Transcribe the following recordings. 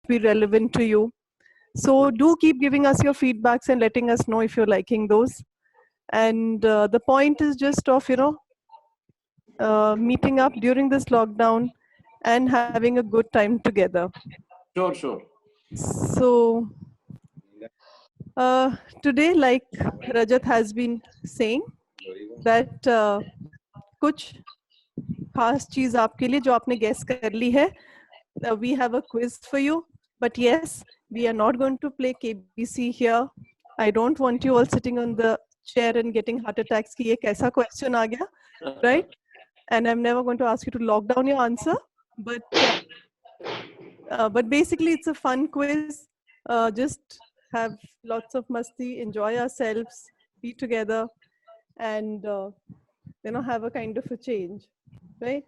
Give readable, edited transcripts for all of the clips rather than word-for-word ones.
be relevant to you. So do keep giving us your feedbacks and letting us know if you're liking those. And the point is just of, meeting up during this lockdown and having a good time together. Sure. So today, like Rajat has been saying, that कुछ खास चीज आपके लिए जो आपने guess कर ली है. We have a quiz for you, but yes, we are not going to play KBC here. I don't want you all sitting on the chair and getting heart attacks कि ये कैसा question आ गया, right? And I'm never going to ask you to lock down your answer, but basically it's a fun quiz. Just have lots of masti, enjoy ourselves, be together, and have a kind of a change, right?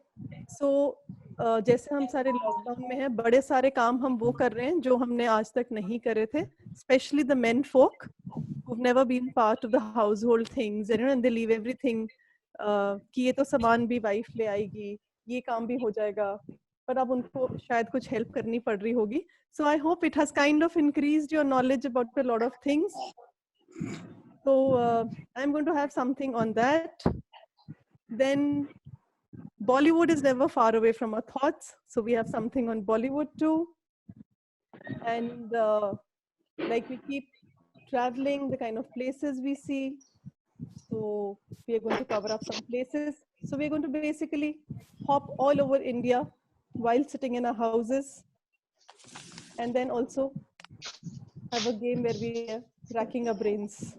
So जैसे हम सारे lockdown में हैं, बड़े सारे काम हम वो कर रहे हैं जो हमने आज तक नहीं करे थे, especially the men folk who've never been part of the household things, and they leave everything कि ये तो सामान भी वाइफ ले आएगी, ये काम भी हो जाएगा, पर अब उनको शायद कुछ हेल्प करनी पड़ रही होगी. So I hope it has kind of increased your knowledge about a lot of things. So I'm going to have something on that. Then Bollywood is never far away from our thoughts. So we have something on Bollywood too. And like we keep traveling, the kind of places we see. So we are going to cover up some places. So we're going to basically hop all over India while sitting in our houses. And then also have a game where we are racking our brains,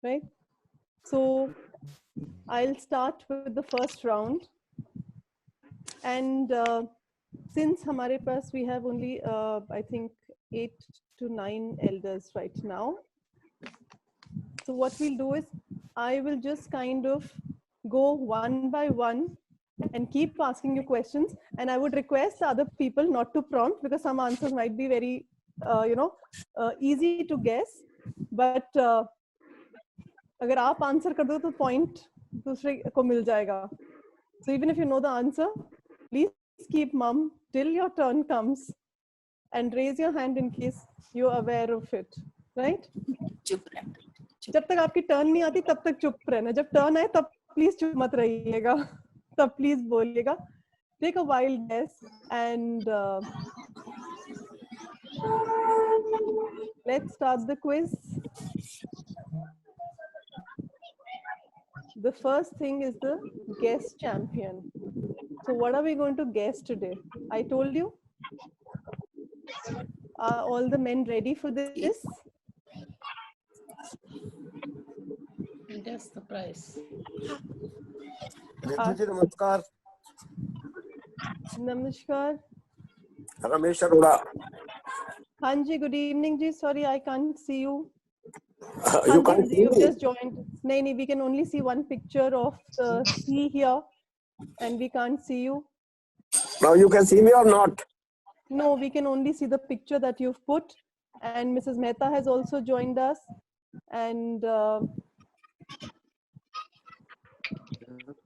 right? So I'll start with the first round. And since hamare paas we have only, I think, 8 to 9 elders right now. So what we'll do is I will just kind of go one by one and keep asking you questions. And I would request other people not to prompt because some answers might be very, easy to guess. But अगर आप answer कर दो तो point दूसरे को मिल जाएगा. So even if you know the answer, please keep mum till your turn comes and raise your hand in case you're aware of it, right? चुप रहना. जब तक आपकी टर्न नहीं आती तब तक चुप रहना. जब टर्न आए तब प्लीज चुप मत रहिएगा, तब प्लीज बोलिएगा. Take a wild guess and let's start the quiz. The first thing is the guess champion. So what are we going to guess today? I told you. Are all the men ready for this? Guess the price. Ritu जी नमस्कार. Namaskar. Ramesh Arora. हाँ जी, good evening जी. Sorry, I can't see you. You can't see you me? just joined. नहीं, we can only see one picture of the sea here, and we can't see you. Now you can see me or not? No, we can only see the picture that you've put. And Mrs. Mehta has also joined us. And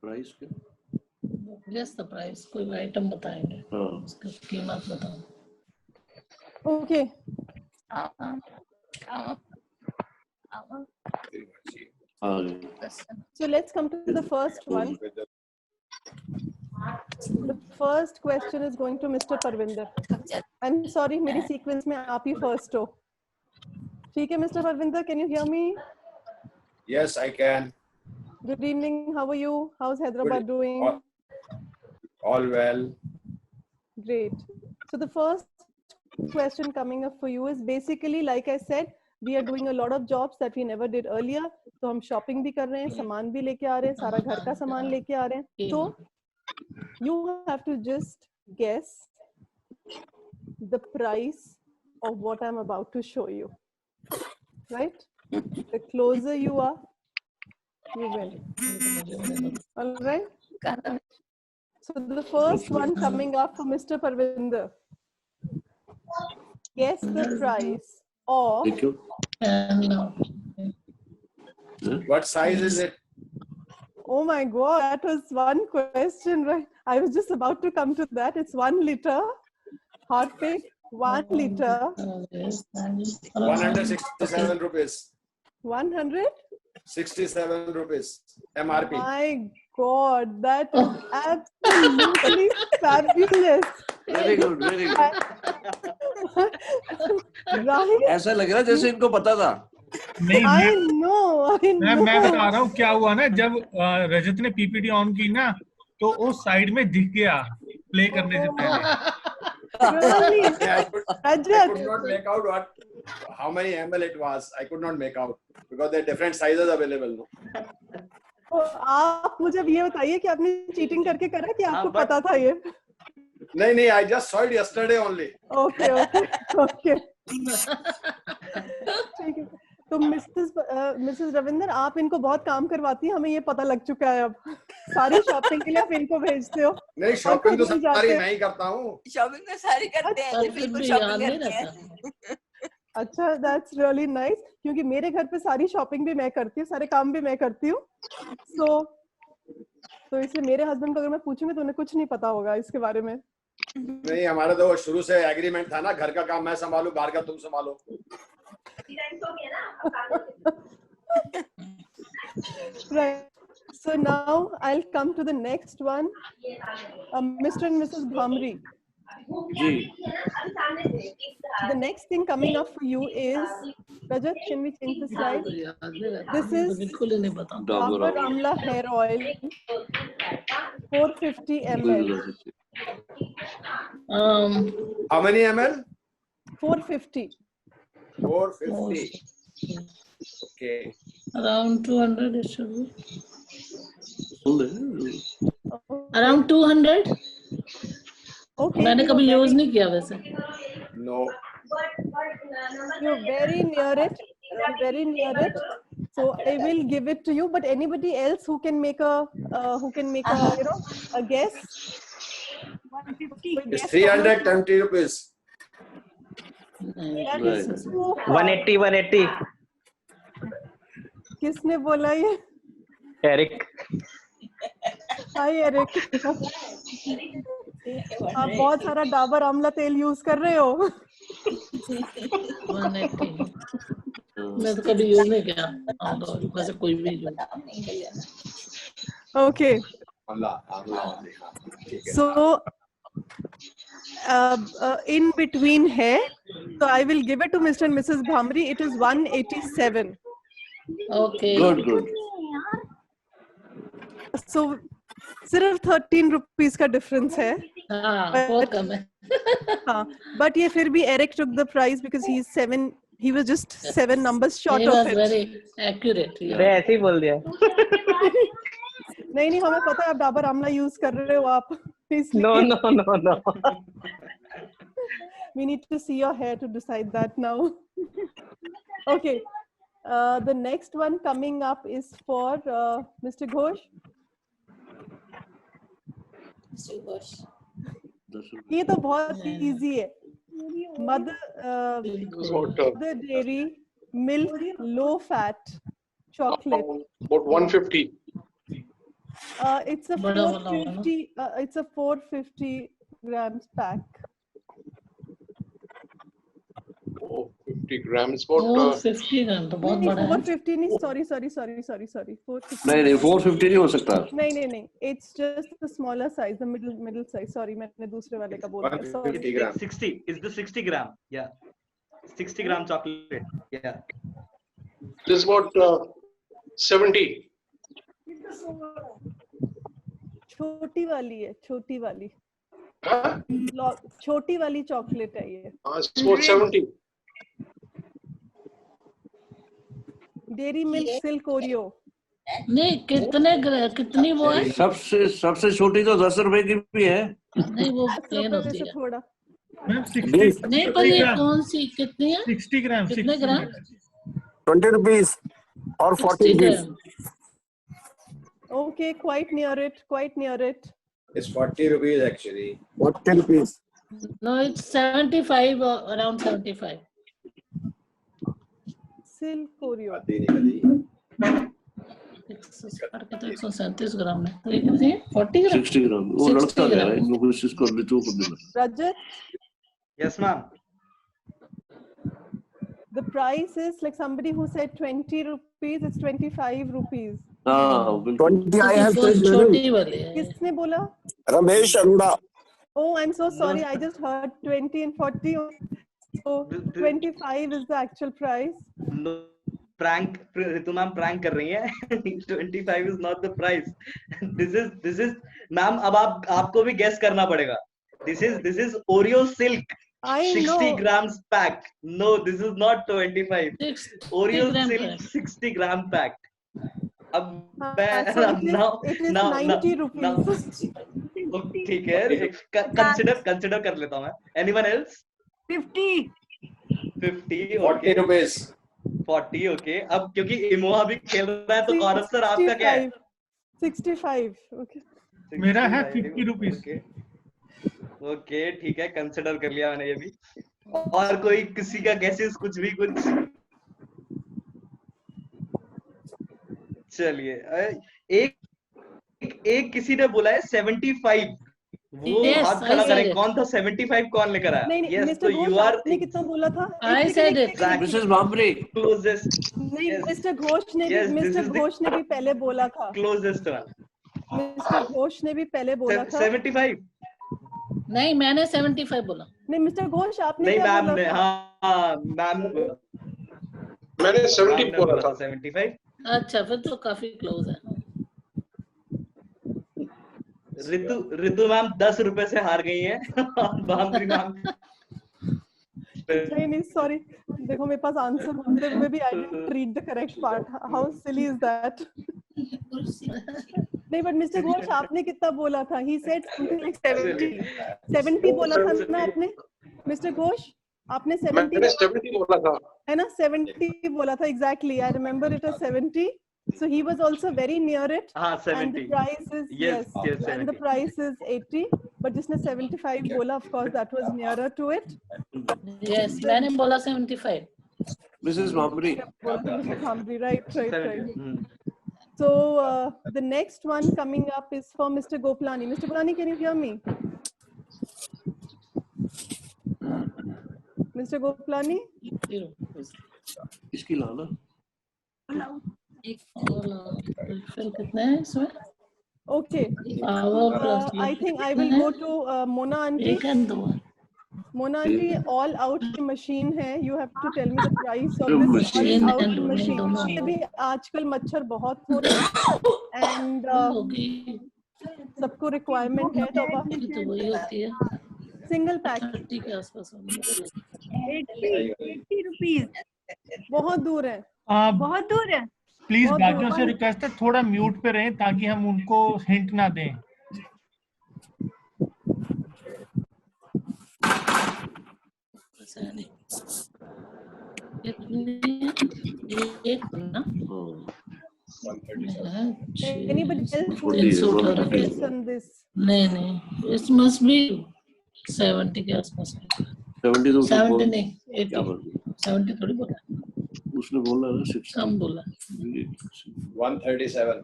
price क्या? Guess the price. कोई item बताएंगे. उसकी कीमत बताओ. okay. So let's come to the first one. The first question is going to Mr. Parvinder. I'm sorry, मेरी sequence में आप ही first हो. ठीक है, Mr. Parvinder, can you hear me? Yes, I can. Good evening. How are you? How's Hyderabad doing? All well. Great. So the first question coming up for you is basically, like I said, we are doing a lot of jobs that we never did earlier. So हम shopping भी कर रहे हैं, सामान भी लेके आ रहे हैं, सारा घर का सामान लेके आ रहे हैं. So you have to just guess the price of what I'm about to show you. Right? The closer you are, you win. All right? So the first one coming up for Mr. Parvinder. Guess the price of... What size is it? Oh my God, that was one question, right? I was just about to come to that. It's 1 liter Harpic 1 liter. 167 rupees. 167 rupees. MRP. My God, that is absolutely fabulous. Very good, very good. Right? ऐसा लग रहा है जैसे इनको पता था. नहीं, I know. मैं बता रहा हूँ क्या हुआ ना, जब रजत ने पीपीटी ऑन की ना, तो वो साइड में दिख गया प्ले करने से पहले. Really? I could Rajat, not make out how many ml it was. I could not make out because there are different sizes available. No? तो आप मुझे अब ये बताइए कि आपने चीटिंग करके करा कि आपको पता था ये? नहीं, I just saw it yesterday only. Okay. ठीक है. तो मिसेस रविंदर, आप इनको बहुत काम करवाती हैं, हमें ये पता लग चुका है अब. सारी शॉपिंग के लिए आप इनको भेजते हो. नहीं, शॉपिंग तो सारी मैं ही करता हूँ. शॉपिंग तो सारी करते हैं, बिल्कुल शॉपिंग करते हैं. अच्छा, that's really nice, क्योंकि मेरे घर पे सारी शॉपिंग भी मैं करती हूँ, सारे काम भी मैं करती हूँ. तो इसलिए मेरे हस्बैंड को अगर मैं पूछूंगी तो उन्हें कुछ नहीं पता होगा इसके बारे में. नहीं, हमारा तो शुरू से एग्रीमेंट था ना, घर का काम मैं संभालू, बाहर का तुम संभालो. Right. So now I'll come to the next one. Mr. and Mrs. Bhamri. Ji. The next thing coming up for you is, Rajat, can we change the slide? This is Dabur Amla hair oil, 450 ml. How many ml? 450. 450. Okay. Around 200 it should be. Around 200. Okay. मैंने कभी use नहीं किया वैसे. No. You're very near it. So I will give it to you. But anybody else who can make a a guess? It's 320 rupees. 180. किसने बोला ये? Eric. हाय Eric. आप बहुत सारा डाबर आंवला तेल यूज कर रहे हो. 180. मैं तो कभी यूज नहीं किया. वैसे कोई भी use. Okay. So in between है, so I will give it to Mr. and Mrs. Bhamri. It is 187. Okay. Good. So सिर्फ 13 रुपीस का डिफरेंस है. बहुत कम है. But ये फिर भी Eric took the prize because he was just 7 numbers short of it. He was very accurate. मैं ऐसे ही बोल दिया. नहीं, हमें पता है आप डाबर आंवला यूज कर रहे हो आप. No. We need to see your hair to decide that now. Okay. The next one coming up is for Mr. Ghosh. ये तो बहुत easy है. Mother Dairy milk low fat chocolate. About 150. It's a 450. It's a 450 grams pack. 450 grams. About 450 ग्राम तो बहुत बड़ा है. 450 नहीं. Sorry. 450. नहीं 450 नहीं हो सकता. नहीं. It's just the smaller size, the middle size. Sorry, मैंने दूसरे वाले का बोला. 150 gram. 60 is the 60 gram. Yeah. 60 gram chocolate. Yeah. this is about 70. छोटी वाली है. Huh? छोटी वाली चॉकलेट है ये. It's about 70. Dairy milk silk Oreo. नहीं, कितनी वो है? सबसे छोटी तो 10 रुपए की भी है. नहीं, वो प्लेन होती है. थोड़ा. नहीं, पर ये कौन सी कितनी है? 60 ग्राम. कितने ग्राम? 20 rupees or 40 rupees. Okay, quite near it. It's 40 rupees actually. 40 rupees. No, it's 75 or around 75. Silk Oreo. 137 ग्राम है. 40 ग्राम. 60 ग्राम. वो लड़का है इनको कोशिश कर ले तो कर दे. रजत. Yes, ma'am. The price is like somebody who said 20 rupees, it's 25 rupees. हाँ बिल्कुल 20 I have वो said, madam. छोटी वाली है। किसने बोला? Ramesh Aruna. Oh, I'm so sorry. I just heard 20 and 40. So 25 is the actual price. No, prank, Ritu ma'am prank कर रही है. 25 is not the price. This is ma'am अब आपको भी guess करना पड़ेगा. This is Oreo silk. I 60 know. grams pack. No, this is not 25. 60 Oreo gram silk pack. 60 gram pack. अब So it is 90 rupees. ठीक है. Consider कर लेता हूँ मैं. Anyone else? 50. 50. 40 rupees. 40. Okay. अब क्योंकि इमोहा भी खेल रहा है तो गौरव सर आपका क्या है? 65. Okay. मेरा है 50 रुपीज। ओके ठीक है, कंसिडर कर लिया मैंने ये भी। और कोई किसी का गेसेस कुछ भी कुछ? चलिए एक किसी ने बोला है 75। वो Yes, हाथ I खड़ा said करें, it. कौन था 75 कौन लेकर आया? नहीं Yes, मिस्टर तो घोष you are आपने कितना बोला था? I said it. Mrs. Bhambre. closest. नहीं Yes. मिस्टर घोष ने Yes, भी this is mister the Ghosh ने भी पहले बोला था। Closest one. मिस्टर घोष ने भी पहले बोला था। 75? नहीं, मैंने 75 बोला। नहीं मिस्टर घोष आपने नहीं क्या मैम बोला ने, था? हाँ मैम मैंने 70 ने बोला था। 75। अच्छा, फिर तो काफी क्लोज है। रितु मैम 10 रुपए से हार गई है। भामरी मैम नहीं सॉरी, देखो मेरे पास आंसर होते हुए भी I didn't read the correct part. How silly is that? नहीं बट मिस्टर घोष आपने कितना बोला था? ही सेड समथिंग लाइक 70 बोला था ना आपने? मिस्टर घोष आपने 70 मैंने 70 बोला था। है ना? 70 बोला था exactly. I remember it was 70. So he was also very near it. हाँ And the 70। price is Yes, yes, and the 70। price is 80. But जिसने 75 बोला, of course that was nearer to it. Yes, मैंने बोला 75। Mrs. Bhambre. Mr. Khambri, right. 70। So the next one coming up is for Mr. Goplani. Mr. Goplani, can you hear me? Mr. Goplani? इसकी लाना। फिर कितने हैं इसमें? Okay. I think I will go to Mona aunty. एक and दो। Mona aunty, all out की machine है. You have to tell me the price of this Machine all out and machine. दोनों। अभी आजकल मच्छर बहुत हो रहे हैं and होगी सबको requirement है तो तो वही होती है। single pack 30 के आसपास होगी। 80 rupees. बहुत दूर है। बहुत दूर है। प्लीज बहुत बाकियों दूर। से रिक्वेस्ट है थोड़ा म्यूट पे रहें ताकि हम उनको हिंट ना दें। एक ना Anybody else who 40 is is what a it is. guess on this? नहीं इट मस्ट बी 70 के आसपास। 70 तो 70 नहीं, क्या 80। बोल रही है? 70 थोड़ी बोला, उसने बोला ना 60। कम बोला। 137.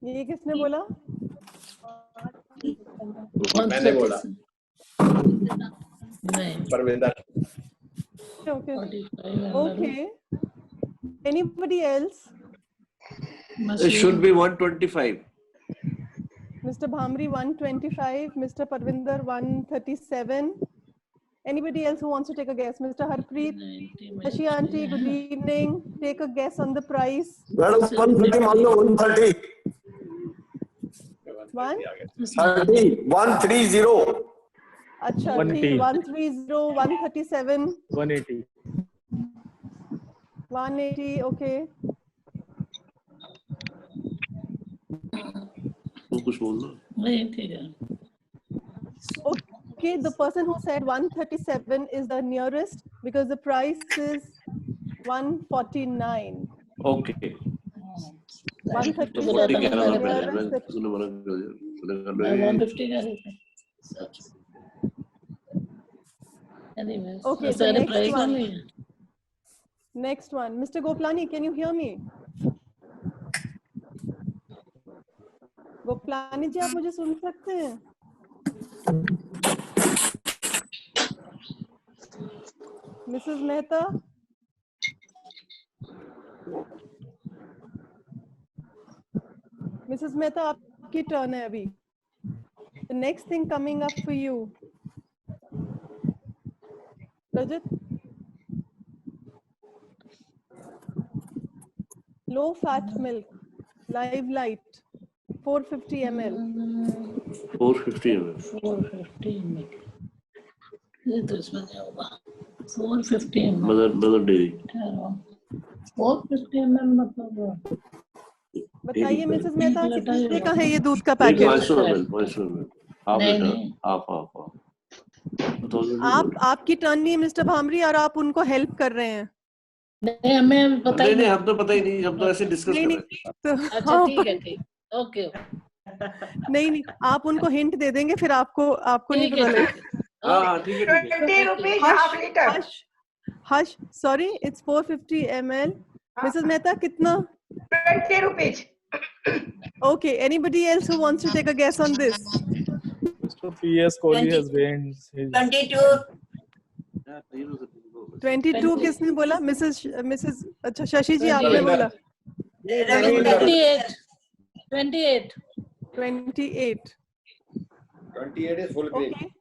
ये किसने बोला? मैंने बोला। नहीं, Parvinder. Okay. 45 Okay. Anybody else? It should be 125. Mr. Bhamri 125, Mr. Parvinder 137. Anybody else who wants to take a guess? Mr. Harpreet, Shashi aunty, good evening. Take a guess on the price. Madam, 130 मान लो 130. 130. अच्छा ठीक 130, 137, 180 180. Okay. तो कुछ बोलना। नहीं ठीक है। Okay, the person who said 137 is the nearest because the price is 149. Okay. 137 ठीक है ना is the पहले nearest. उसने मना कर दिया। मैं 150 का देता। Anyways, Okay, the सारे next प्राइस one. नहीं है। Next one, Mr. Goplani, can you hear me? Gopalani जी आप मुझे सुन सकते हैं? Mrs. Mehta. Mrs. Mehta, आपकी टर्न है अभी. The next thing coming up for you. Rajat. Low fat milk, live light, 450 ml. 450 ml. 450 ml. ये तो इसमें क्या होगा? 450 ml. Mother dairy. 450 ml मतलब बताइए मिसेस मेहता एक लीटर कितने का है ये दूध का 500 पैकेट? ml. हाफ नहीं, लीटर. नहीं। हाफ. आपकी टर्न नहीं है मिस्टर भामरी और आप उनको हेल्प कर रहे हैं. नहीं हमें पता ही नहीं, हम तो पता ही नहीं, हम तो ऐसे डिस्कस कर नहीं रहे हैं. तो अच्छा हाँ, ठीक है, ठीक. ओके नहीं आप उनको हिंट दे देंगे फिर आपको नहीं ठीक पता है, लगेगा. ठीक है. हाँ, ठीक है. 20 rupees half liter. Hush, sorry, it's 450 ml. Mrs. Mehta, कितना? 20 rupees. Okay, anybody else who wants to take a guess on this? Mr. P.S. Kohli has gained his 22. 22 किसने बोला? Mrs. अच्छा शशि जी आपने बोला. 28. 28. 28 is full cream. Okay.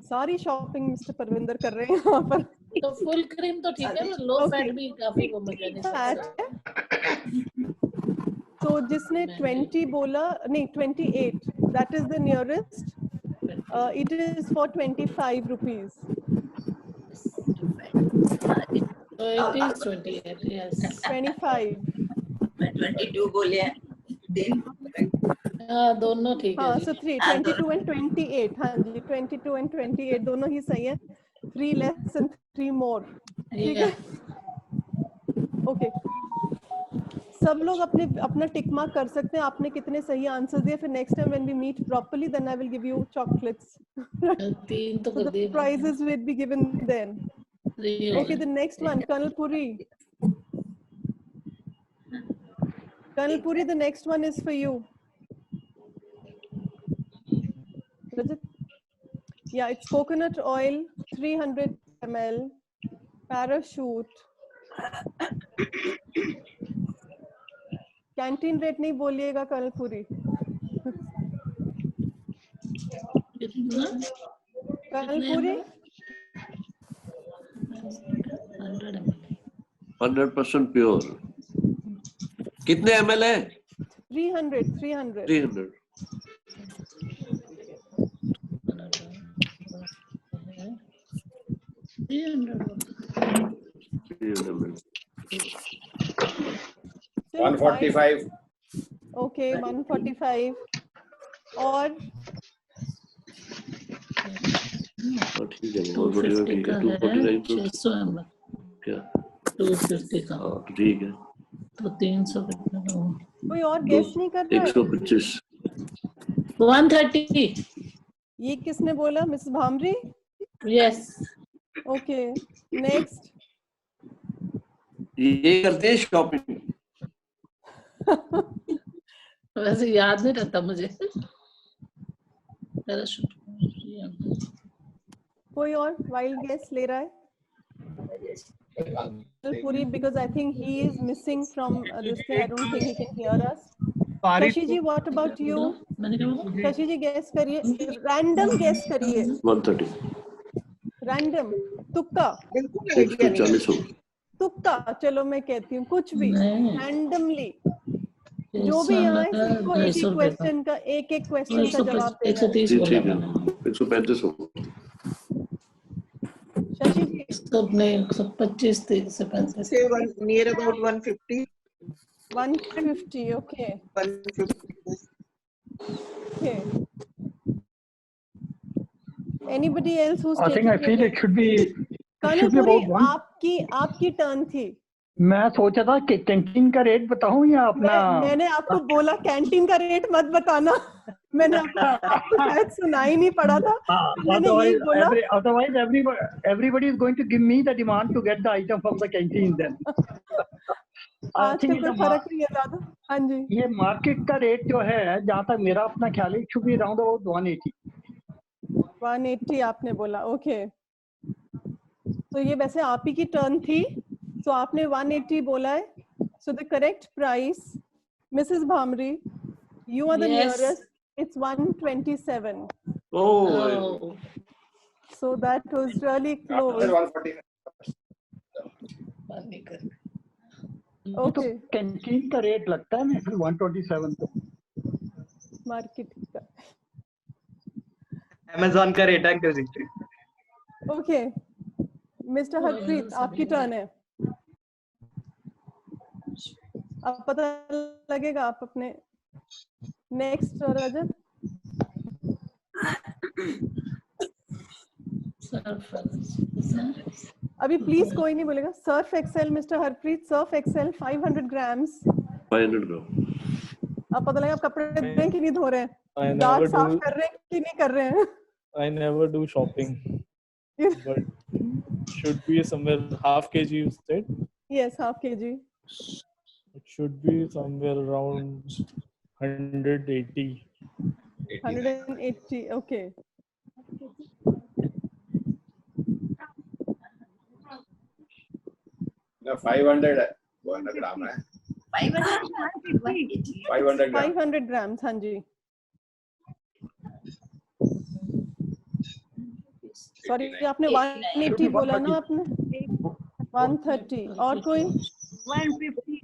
सारी shopping mister Parvinder कर रहे हैं यहाँ पर. तो फुल क्रीम तो ठीक है, लो फैट भी काफी वो मैकेनिक फैट है. तो जिसने 20 बोला नहीं 28, that is the nearest. It is for 25 rupees. So it is 28, yes. 25. 22 बोले हैं. दिन. हाँ दोनों ठीक है. हाँ, जी. so 22 and 28. हाँ जी, 22 and 28 दोनों ही सही है. 3 less and 3 more. ठीक है. Okay. सब लोग अपना टिक मार्क कर सकते हैं. आपने कितने सही आंसर दिए. फिर next time when we meet properly then I will give you chocolates. 3 तो So कर the दिए. prizes will be given then. Okay, the next one, Colonel Puri. Colonel Puri, the next one is for you. Rajat? Yeah, it's coconut oil, 300 ml, parachute. Canteen rate नहीं बोलिएगा colonel Puri. Colonel Puri 100% pure. कितने ml है? 300. 300. Still 145. Okay, 145. और ठीक है, बहुत बढ़िया. ठीक है. 249 तो 600 ml. क्या? 250 का. हाँ, ठीक है. तो 300 कितना हुआ? कोई और गेस नहीं कर रहा है. 125. 130. ये किसने बोला? Miss bhramari. Yes. Okay, next. ये करते हैं शॉपिंग. वैसे याद नहीं रहता मुझे. कोई और वाइल्ड गेस ले रहा है? Puri, because I think he is missing from this thing. I don't think he can hear us. Shashi ji, what about you? Shashi ji, guess करिए. Random guess करिए. 130. Random. तुक्का. 140 हो. तुक्का. चलो मैं कहती हूँ कुछ भी. Randomly. जो भी यहाँ है सबको एक क्वेश्चन का एक क्वेश्चन का जवाब देना है. 130 ठीक है. 135 हो. शशि जी. सब नहीं 125 से 35. Say near about 150. 150. Okay. 150. Okay. Anybody else who's I think I feel it should be about one. आपकी टर्न थी. मैं सोचा था कि कैंटीन का रेट बताऊं या अपना. मैंने आपको बोला कैंटीन का रेट मत बताना. मैंने आपको शायद सुना ही नहीं पड़ा था. मैंने यही बोला. Otherwise everybody is going to give me the demand to get the item from the canteen then. आजकल कोई फर्क नहीं है ज्यादा. हाँ जी. ये मार्केट का रेट जो है जहाँ तक मेरा अपना ख्याल है should be around about 180. 180 आपने बोला. ओके. तो ये वैसे आप ही की टर्न थी, so आपने 180 बोला है, so the correct price, Mrs. Bhamri, you are the Yes. nearest, it's 127. Oh, So that was really After close. 140. Okay, canteen का रेट लगता है ना फिर 127 तो market का. Amazon का रेट है अंकल जी. Okay, Mr. Harpreet, आपकी टर्न है. अब पता लगेगा आप अपने नेक्स्ट रजत. अभी प्लीज कोई नहीं बोलेगा. Surf Excel mister Harpreet, Surf Excel 500 grams. 500 gram. अब पता लगा आप कपड़े धो रहे हैं कि नहीं धो रहे हैं, I दाग never साफ do. कर रहे हैं कि नहीं कर रहे हैं. I never do shopping. But should be somewhere half kg you said. Yes, half kg. It should be somewhere around 180. 180. Okay. No, 500 है, 200 ग्राम है. 500 ग्राम. 500 grams. हाँ जी. सॉरी, आपने 180 बोला ना आपने. 130. और कोई? 150.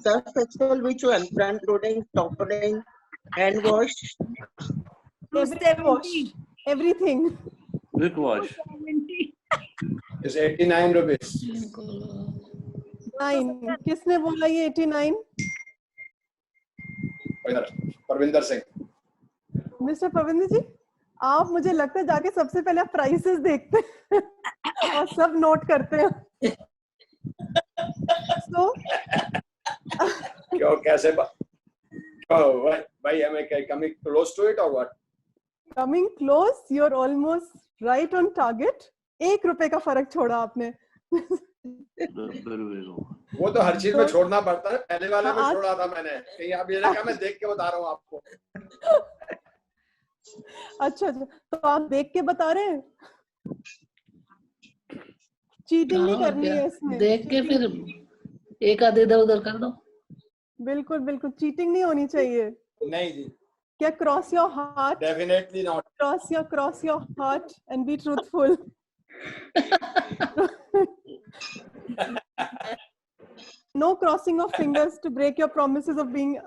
Surf excel, which one? Front loading, top loading, hand wash. 270. Everything. Quick wash. 270. It's 89 rupees. 9. किसने बोला ये 89? इधर परविंदर सिंह. मिस्टर प्रविंदर जी, आप मुझे लगता है जाके सबसे पहले आप प्राइसेस देखते हैं और सब नोट करते हैं. So, क्यों कैसे भाई हमें coming close to it or what? coming close, you're almost right on target. 1 रुपए का फर्क छोड़ा आपने. वो तो हर चीज में छोड़ना पड़ता है. पहले वाले में आज- छोड़ा था मैंने. कहीं आप ये ना कहा, मैं देख के बता रहा हूँ आपको. अच्छा, तो आप देख के बता रहे हैं. चीटिंग नहीं करनी है इसमें. देख के फिर एक आधे इधर उधर कर दो. बिल्कुल बिल्कुल चीटिंग नहीं होनी चाहिए. नहीं जी. क्या cross your heart, Definitely not. cross your heart and be truthful. No crossing of fingers to break your promises of being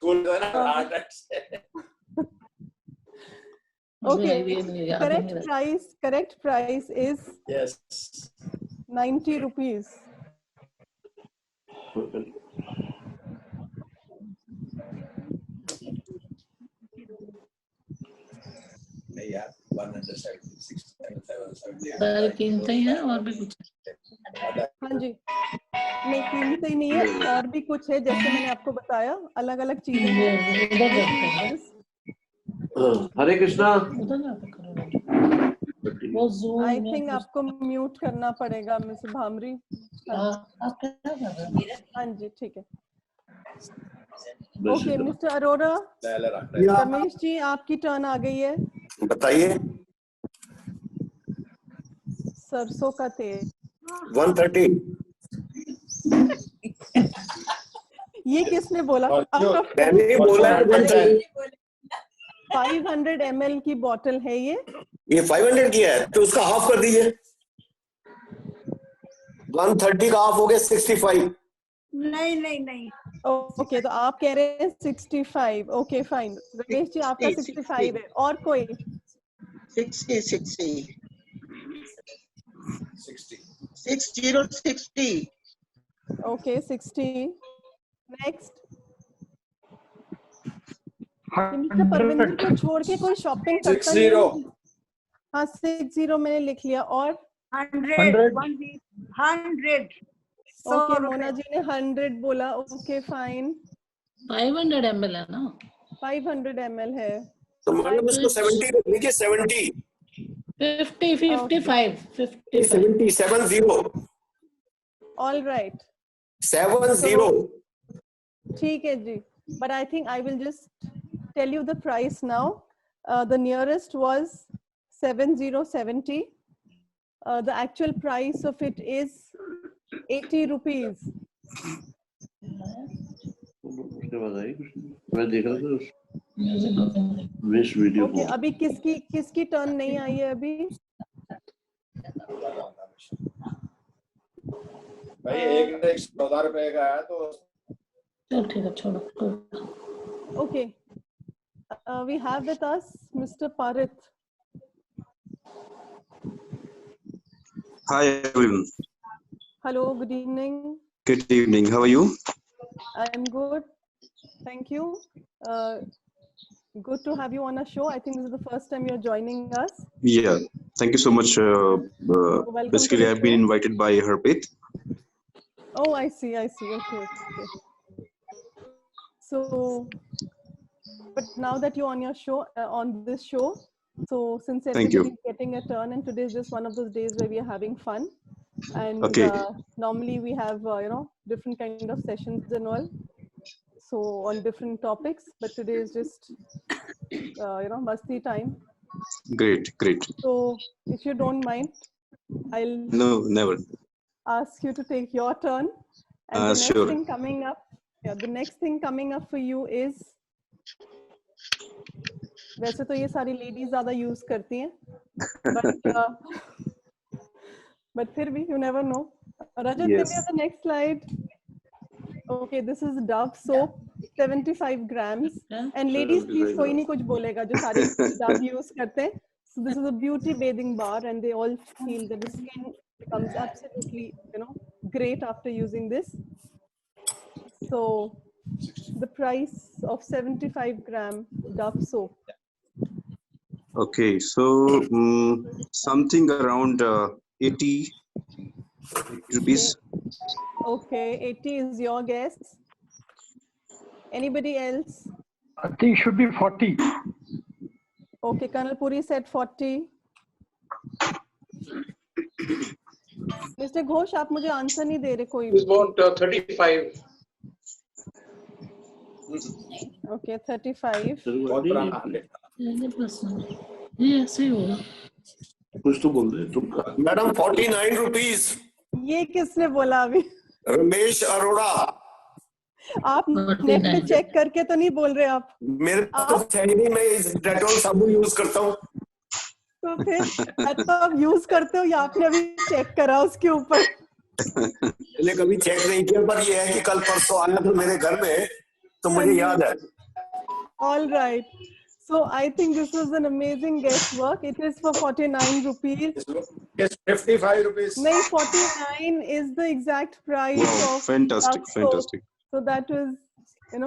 Cool, hard accent. Okay, correct price is Yes. 90 rupees. नहीं यार, 170, 67, सारी कीमतें ही हैं और भी कुछ. हाँ जी, नहीं कीमत ही नहीं है, और भी कुछ है जैसे मैंने आपको बताया, अलग अलग चीजें हैं. हरे कृष्णा. वो Zoom आई में थिंक आपको म्यूट करना पड़ेगा मिस भामरी. आप क्या कर रहे हैं? हाँ जी, ठीक है. Okay mister Arora. रमेश जी, आपकी टर्न आ गई है. बताइए. सरसों का तेल 130. ये किसने बोला? मैंने ही बोला है 130. 500 ml की बोतल है ये 500 की है तो उसका हाफ कर दीजिए. 130 का हाफ हो गया 65. नहीं. ओके, तो आप कह रहे हैं 65. Okay fine. रमेश जी, आपका 65 है. और कोई? 60. 60. ओके 60. नेक्स्ट. मिस्टर परविंदर को छोड़ के कोई शॉपिंग करता नहीं है? हाँ 60 मैंने लिख लिया. और 100. ओके, मोना जी ने 100 बोला. Okay fine. 500 ml है ना? 500 ml है. तो मैडम इसको 70 रख लीजिए. 70. 70. All right. 70. ठीक है जी. But I think I will just tell you the price now. The nearest was 7070. The actual price of it is 80 rupees. उसके बाद आई कुछ नहीं। मैं देख रहा था Music open. Waste video Okay, अभी किसकी टर्न नहीं आई है अभी? भाई एक 14 रुपए का है तो चल ठीक है छोड़ो. Okay. We have with us Mr. Parith. Hi everyone. Hello, good evening. Good evening. How are you? I'm good. Thank you. Good to have you on a show. I think this is the first time you're joining us. Yeah. Thank you so much. Welcome Basically, to the I've been show. invited by Harpreet. Oh, I see. Okay. So, but now that you're on your show, on this show, so since Thank you. everybody's getting a turn, and today is just one of those days where we are having fun, and Okay. normally we have different kind of sessions and all, so on different topics. But today is just masti time. Great. So, if you don't mind, I'll No, never. ask you to take your turn, and the next Sure. thing coming up. Yeah, the next thing coming up for you is, वैसे तो ये सारी ladies ज्यादा use करती हैं, but फिर भी you never know. Rajat, Yes. can we have the next slide? Okay, this is Dove soap, 75 grams. And ladies, please कोई नहीं कुछ बोलेगा जो सारे Dove use करते हैं. So this is a beauty bathing bar, and they all feel that the skin becomes absolutely, great after using this. So the price of 75 gram Dove soap. Okay. So something around 80 rupees. Okay, 80 is your guess. Anybody else? I think it should be 40. Okay, Colonel Puri said 40. Mr. Ghosh, आप मुझे answer नहीं दे रहे कोई It's about 35. Okay, 35. बहुत पुराना है। ये ऐसे ही होगा. कुछ तो बोल दे तुम। Madam 49 rupees. ये किसने बोला अभी? रमेश अरोड़ा। आप नेट पे चेक करके तो नहीं बोल रहे आप? मेरे पास तो है ही नहीं, मैं इस डेटॉल साबुन यूज करता हूँ। तो फिर तो आप यूज करते हो या आपने अभी चेक करा उसके ऊपर? मैंने कभी चेक नहीं किया, पर ये है कि कल परसों आया था मेरे घर में तो मुझे याद है। All right. So I think this was an amazing guesswork. It is for 49 rupees. It's 55 rupees. No, 49 is the exact price Wow, of fantastic, Dove soap. fantastic. So that was,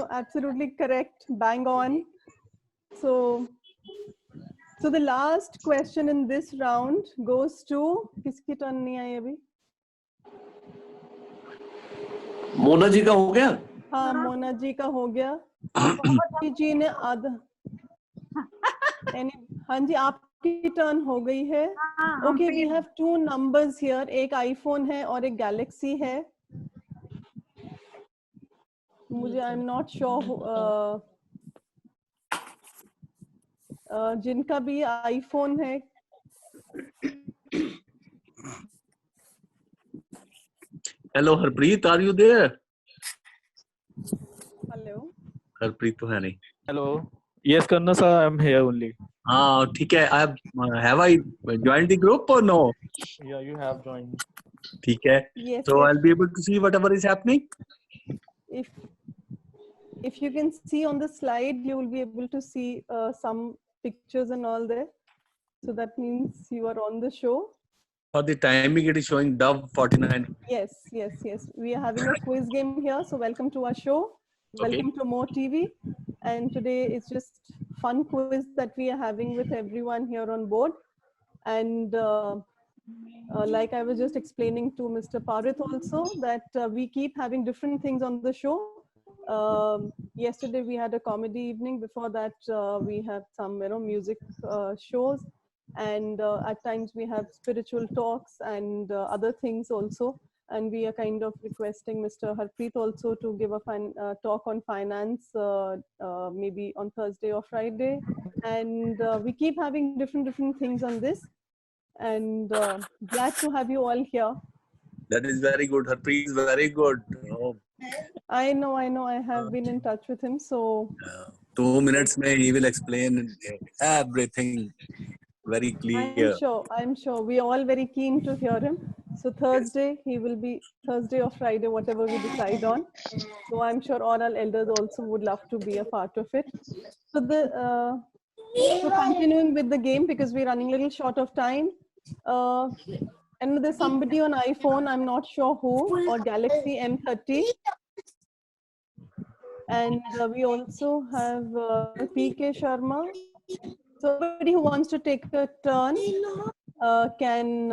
absolutely correct, bang on. So the last question in this round goes to किसकी turn नहीं आई अभी? मोना जी का हो गया? हाँ, मोना जी का हो गया. मोना जी ने आधा. हाँ जी, आपकी टर्न हो गई है. Okay, we have two numbers here. एक iPhone है और एक Galaxy है. मुझे I'm not sure जिनका भी iPhone है. Hello Harpreet, are you there? Hello. Harpreet तो है नहीं. Hello. Yes, Karna sir, I'm here only. हाँ ठीक है. Have I joined the group or no? Yeah, you have joined. ठीक है. Yes, So yes. I'll be able to see whatever is happening. If you can see on the slide, you will be able to see some pictures and all there. So that means you are on the show. For the timing, it is showing Dove 49. Yes. We are having a quiz game here. So welcome to our show. Welcome to More TV. And today it's just fun quiz that we are having with everyone here on board. And like I was just explaining to Mr. Parith also, that we keep having different things on the show. Yesterday we had a comedy evening. Before that we had some music shows, and at times we have spiritual talks and other things also. And we are kind of requesting Mr. Harpreet also to give a talk on finance, maybe on Thursday or Friday. And we keep having different things on this. and glad to have you all here. That is very good. Harpreet is very good. Oh, I know. I have been in touch with him, so 2 minutes mein he will explain everything very clear. I'm sure. We are all very keen to hear him. So Thursday, he will be Thursday or Friday, whatever we decide on. So I'm sure all our elders also would love to be a part of it. So so continuing with the game, because we're running a little short of time. And there's somebody on iPhone, I'm not sure who, or Galaxy M30. And we also have PK Sharma. So anybody who wants to take a turn can,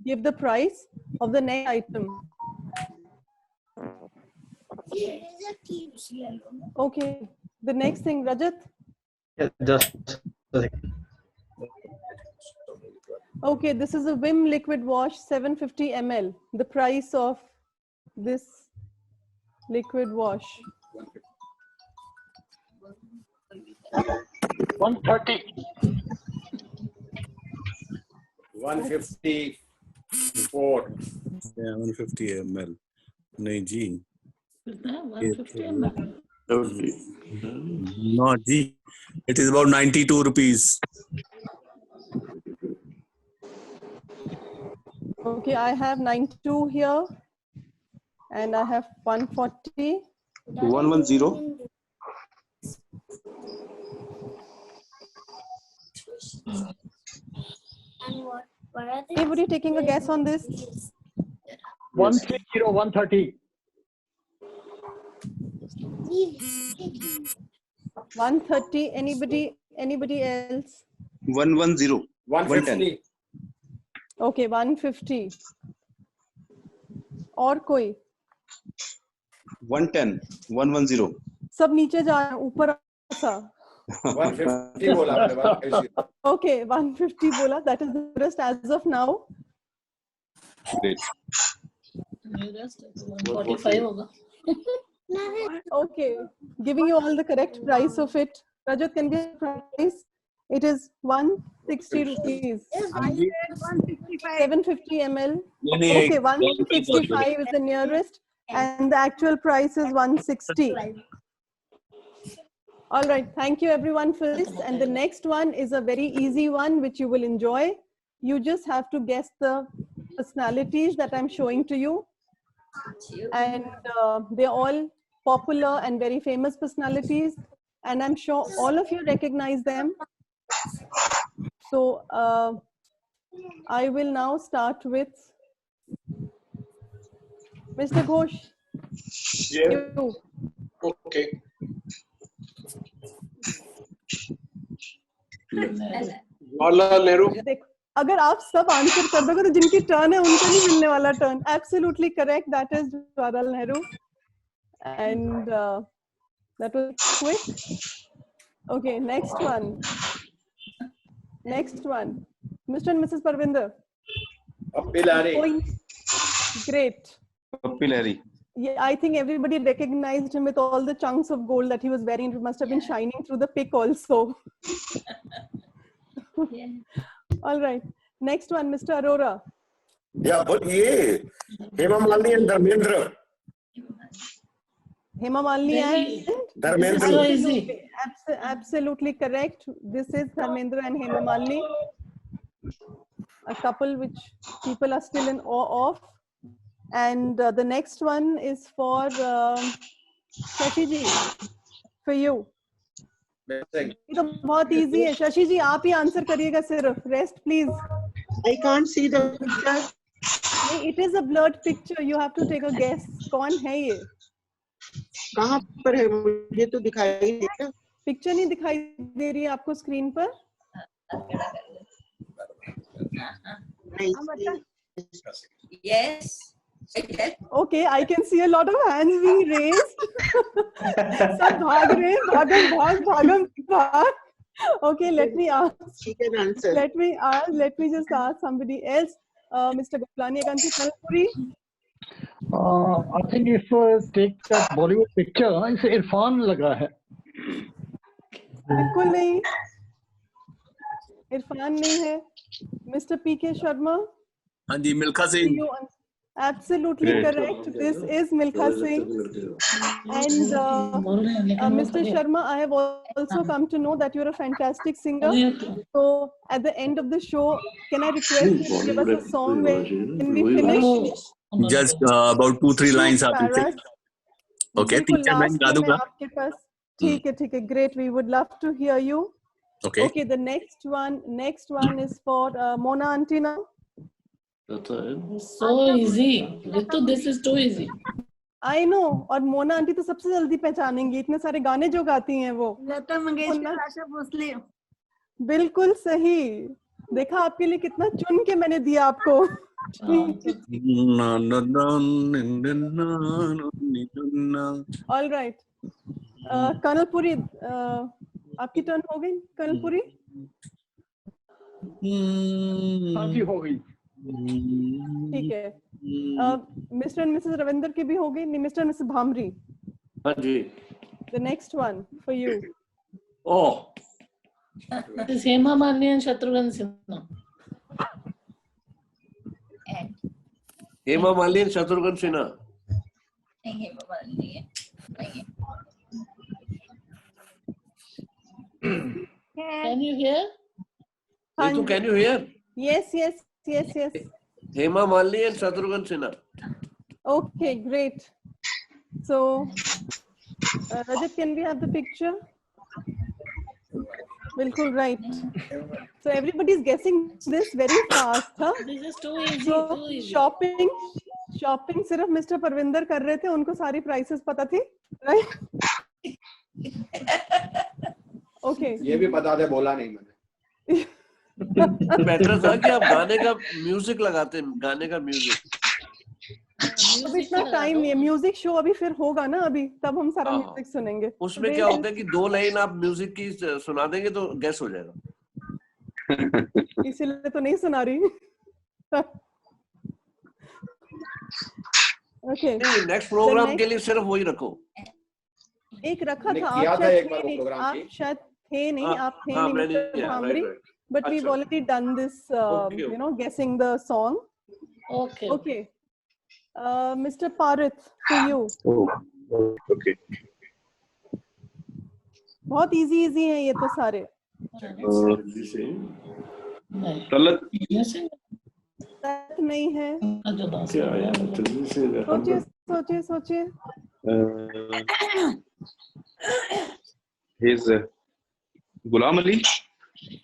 give the price of the next item. Okay, the next thing, Rajat. Yeah, just a second. Okay, this is a Vim liquid wash, 750 ml. The price of this liquid wash. 130. 154. Yeah, 150 ml. नहीं जी. 150 ml. No ji. It is about 92 rupees. Okay, I have 92 here, and I have 140. 110. Anybody taking a guess on this? 130, 130. 130. Anybody else? 110. 150. Okay, 150. और कोई? 110. 110. सब नीचे जा रहे हैं, ऊपर सा. 150 बोला मैंने, 150. Okay, 150 बोला. That is the rest as of now. Great. 145 होगा. Okay, giving you all the correct price of it. Rajat, can get price? It is 160 rupees. 750 ml. Okay, 165 is the nearest, and the actual price is 160. All right, thank you everyone for this. And the next one is a very easy one, which you will enjoy. You just have to guess the personalities that I'm showing to you. And they're all popular and very famous personalities. And I'm sure all of you recognize them. So I will now start with Mr. Ghosh. Yeah. You. Okay. Jawaharlal Nehru. अगर आप सब answer कर दोगे तो जिनकी turn है उनको नहीं मिलने वाला turn. Absolutely correct. That is Jawaharlal Nehru. And that was quick. Okay, next one. Mr. and Mrs. Parvinder. Papilari. Great. Papilari. Yeah, I think everybody recognized him with all the chunks of gold that he was wearing. It must have been shining through the pic also. Yeah. All right. Next one, Mr. Arora. Yeah, but ये Hema Malini and Dharmendra. Hema Malini and Dharmendra. Absolutely correct. This is Dharmendra and Hema Malini, a couple which people are still in awe of. And the next one is for Shashi ji, for you. ये तो बहुत easy है. Shashi ji, आप ही answer करिएगा सिर्फ. Rest, please. I can't see the picture. It is a blurred picture. You have to take a guess. कौन है ये? कहाँ पर है? मुझे तो दिखाई नहीं देता. पिक्चर नहीं दिखाई दे रही है आपको स्क्रीन पर? Yes. Okay, I can see a lot of hands being raised. सब भाग रहे हैं, भाग. Okay, let me ask. She can answer. Let me just ask somebody else. Mr. Goplani, Akanshi Kalpuri. I think if take that Bollywood picture, इसे इरफान लगा है. बिल्कुल नहीं. इरफान नहीं है. Mr. PK Sharma. हाँ जी, Milkha Singh. Absolutely correct. This is Milkha Singh. And Mr. Sharma, I have also come to know that you're a fantastic singer. So at the end of the show, can I request you to give us a song when we finish? Just about 2-3 lines आप इनसे. Okay, teacher मैं गा दूँगा. आपके पास. ठीक है. Great. We would love to hear you. Okay. Okay. The next one is for Mona Auntie now. So easy. Ritu, this is too easy. I know. और Mona aunty तो सबसे जल्दी पहचानेंगी, इतने सारे गाने जो गाती हैं वो. लता मंगेशकर, आशा भोसले. बिल्कुल सही. देखा आपके लिए कितना चुन के मैंने दिया आपको. All right. कर्नल पुरी, आपकी टर्न हो गई. कर्नल पुरी. हाँ जी, हो गई. ठीक है. मिस्टर एंड मिसेस रविंदर की भी हो गई. नहीं, मिस्टर एंड मिसेस भामरी. हाँ जी. The next one for you. Oh. This Hema Malini and Shatrughan Sinha. Hema Malini and Shatrughan Sinha. Hema Malini. Can you hear? Ritu, can you hear? Yes. Hema Malini and Shatrughan Sinha. Okay, great. So, Rajat, can we have the picture? Bilkul right. So everybody is guessing this very fast, huh? This is too easy. So too easy. shopping सिर्फ mister Parvinder कर रहे थे, उनको सारी prices पता थी, right? Okay. ये भी पता था, बोला नहीं मैंने. बेटर था कि आप गाने का म्यूजिक लगाते, गाने का म्यूजिक. अभी इतना टाइम नहीं है. म्यूजिक शो अभी फिर होगा ना, अभी तब हम सारा म्यूजिक सुनेंगे. उसमें क्या होता है कि 2 लाइन आप म्यूजिक की सुना देंगे तो गैस हो जाएगा. इसीलिए तो नहीं सुना रही. Okay. नहीं, नेक्स्ट प्रोग्राम के लिए सिर्फ वही रखो. एक रखा था आप शायद थे नहीं, आप थे नहीं mister bhramari. But we've already done this, you know, guessing the song. Okay. Mr. Parith, to you. Oh, okay. बहुत easy हैं ये तो सारे. तलत नहीं है. क्या है? सोचिए. He's Ghulam Ali.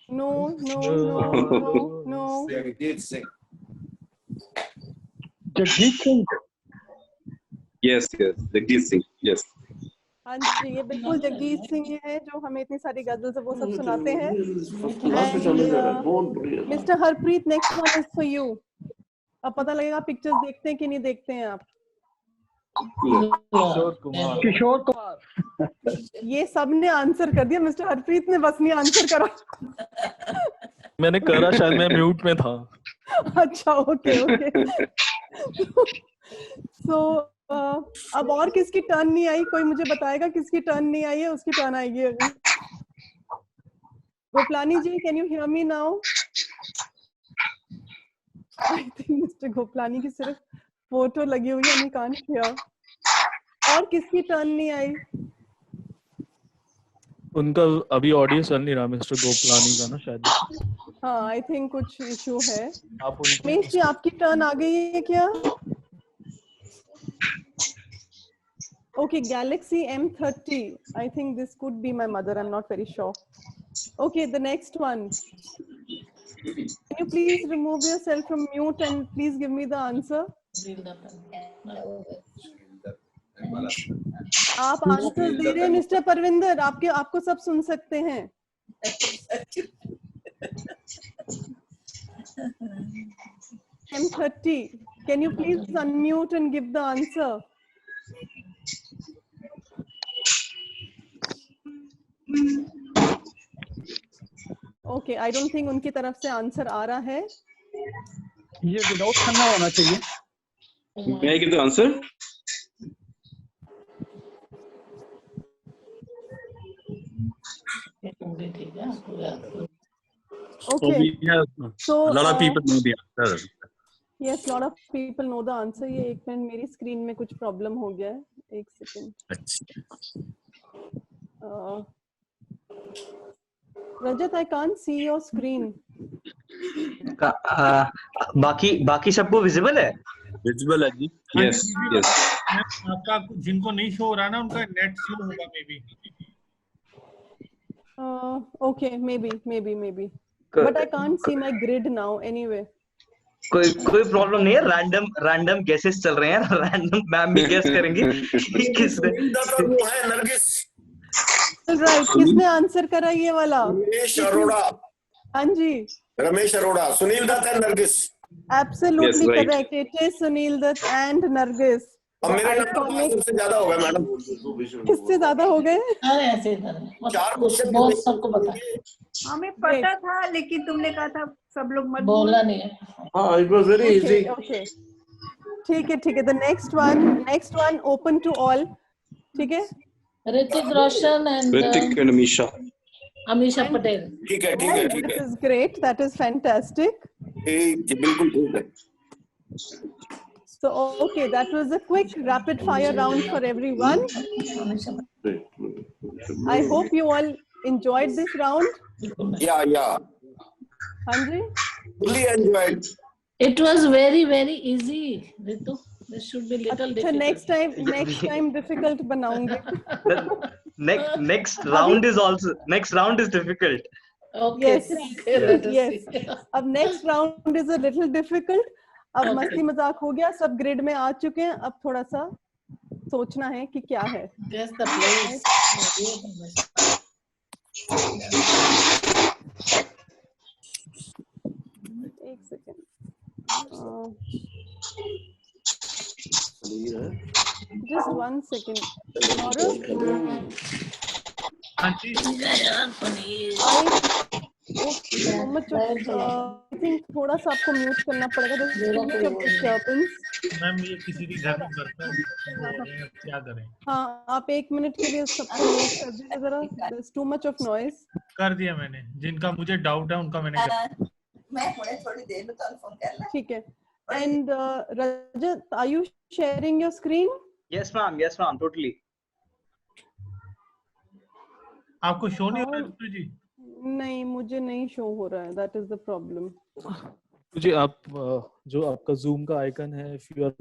No. Jagdish Singh. Jagdish Singh. Yes, Jagdish Singh. Yes. हाँ जी, ये बिल्कुल जगजीत सिंह ही है जो हमें इतनी सारी गजल्स वो सब सुनाते हैं. Mister Harpreet, next one is for you. अब पता लगेगा पिक्चर्स देखते हैं कि नहीं देखते हैं आप. किशोर कुमार. ये सब ने आंसर कर दिया, मिस्टर हरप्रीत ने बस नहीं आंसर करा. मैंने करा, शायद मैं म्यूट में था. अच्छा, ओके. सो अब और किसकी टर्न नहीं आई? कोई मुझे बताएगा किसकी टर्न नहीं आई है? उसकी टर्न आएगी अभी. Gopalani ji, can you hear me now? I think mister Gopalani की सिर्फ फोटो लगी हुई है, आई कांट हियर. और किसकी टर्न नहीं आई? उनका अभी ऑडियो चल नहीं रहा मिस्टर गोपलानी का ना शायद. हाँ, आई थिंक कुछ इशू है. आप रमेश जी, आपकी टर्न आ गई है क्या? Okay, Galaxy M30. I think this could be my mother. I'm not very sure. Okay, the next one. Can you please remove yourself from mute and please give me the answer? आप answer दे रहे हैं mister Parvinder, आपको सब सुन सकते हैं. M30. Can you please unmute and give the answer? Okay, I don't think उनकी तरफ से आंसर आ रहा है. ये विनोद खन्ना होना चाहिए. May I give the answer? Okay. So a lot of people know the answer. Yes, lot of people know the answer. ये एक मिनट मेरी स्क्रीन में कुछ प्रॉब्लम हो गया है, एक second. Rajat, I can't see your screen. बाकी सबको विजिबल है? विजिबल है जी. Yes, yes. आपका जिनको नहीं शो हो रहा ना उनका नेट स्लो होगा may be. Okay, maybe. But I can't see my grid now anyway. कोई प्रॉब्लम नहीं है. रैंडम गेसेस चल रहे हैं. रैंडम मैम भी गेस करेंगे कि किसने. वो है नरगिस. Right, किसने आंसर करा ये वाला? रमेश अरोड़ा. हाँ जी. Ramesh Arora. Sunil Dutt and Nargis. Absolutely Yes, right. correct. It is Sunil Dutt and Nargis. अब मेरे नंबर सबसे ज्यादा हो गए मैडम. किससे ज्यादा हो गए? अरे ऐसे इधर 4 क्वेश्चन बहुत सबको पता है. हमें पता था लेकिन तुमने कहा था सब लोग मत बोलना नहीं है. हाँ, it was very easy. Okay. ठीक है. The next one open to all. ठीक है? Hrithik Roshan and Ritik and Amisha Patel. ठीक है. That is great. That is fantastic. बिल्कुल ठीक है. So okay, that was a quick rapid fire round for everyone. I hope you all enjoyed this round. Yeah. Hanji? Fully enjoyed. It was very very easy. Ritu, this should be little अच्छा, difficult. next time difficult बनाऊंगी. Next round is difficult. Okay. Yes. अब next round is a little difficult. अब मस्ती मजाक हो गया, सब grid में आ चुके हैं. अब थोड़ा सा सोचना है कि क्या है. Guess the place. एक second. Just 1 second. So much of, I think थोड़ा सा आपको म्यूट करना पड़ेगा. मैम ये किसी के घर में करता है, क्या करें? हाँ, आप 1 मिनट के लिए सबको म्यूट कर दीजिए जरा. There's too much of noise. कर दिया मैंने. जिनका मुझे डाउट है उनका मैंने कर. मैं थोड़ी देर में कॉल करना. ठीक है. And Rajat, are you sharing your screen? Yes ma'am, totally. आपको शो नहीं हो रहा है जी? नहीं, मुझे नहीं शो हो रहा है. That is the problem. जी आप जो आपका Zoom का आइकन है, if you are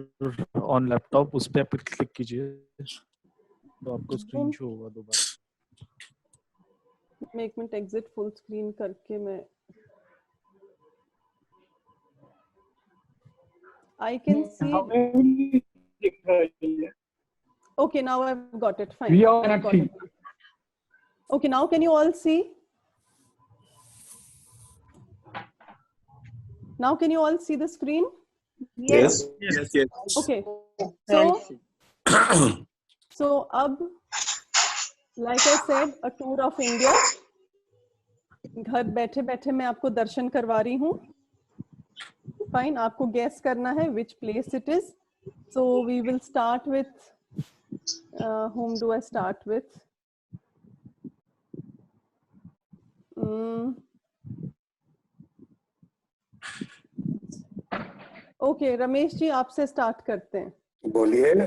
on laptop, उस पे आप क्लिक कीजिए तो आपको स्क्रीन शो होगा दोबारा. मैं 1 मिनट एग्जिट फुल स्क्रीन करके मैं I can see. Okay, now I've got it. Fine. We all cannot see. Okay, now can you all see? Now can you all see the screen? Yes. Okay. So अब, like I said, a tour of India. घर बैठे बैठे मैं आपको दर्शन करवा रही हूँ. Fine, आपको guess करना है which place it is. So we will start with whom do I start with? Okay, Ramesh ji आपसे स्टार्ट करते हैं. बोलिए.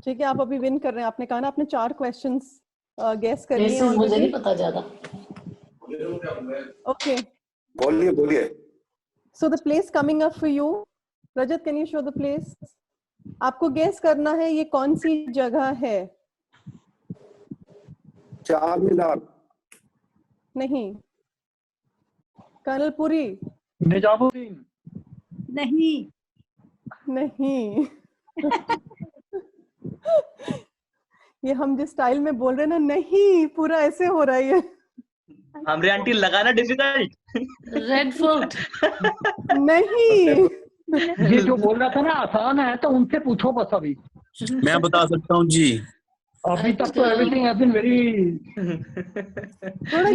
ठीक है, आप अभी विन कर रहे हैं. आपने कहा ना आपने 4 क्वेश्चंस गेस करनी है. मुझे नहीं पता ज्यादा. Okay. बोलिए. So the place coming up for you, Rajat, can you show the place? आपको गेस करना है ये कौन सी जगह है. चार मीनार. नहीं. कर्नलपुरी. निजामुद्दीन. नहीं. ये हम जिस स्टाइल में बोल रहे हैं ना, नहीं पूरा ऐसे हो रहा है. हमरे आंटी लगाना डिफिकल्ट. Red fort. नहीं. ये जो बोल रहा था ना आसान है, तो उनसे पूछो बस. अभी मैं बता सकता हूँ जी. अभी तक तो एवरीथिंग हैज बीन वेरी.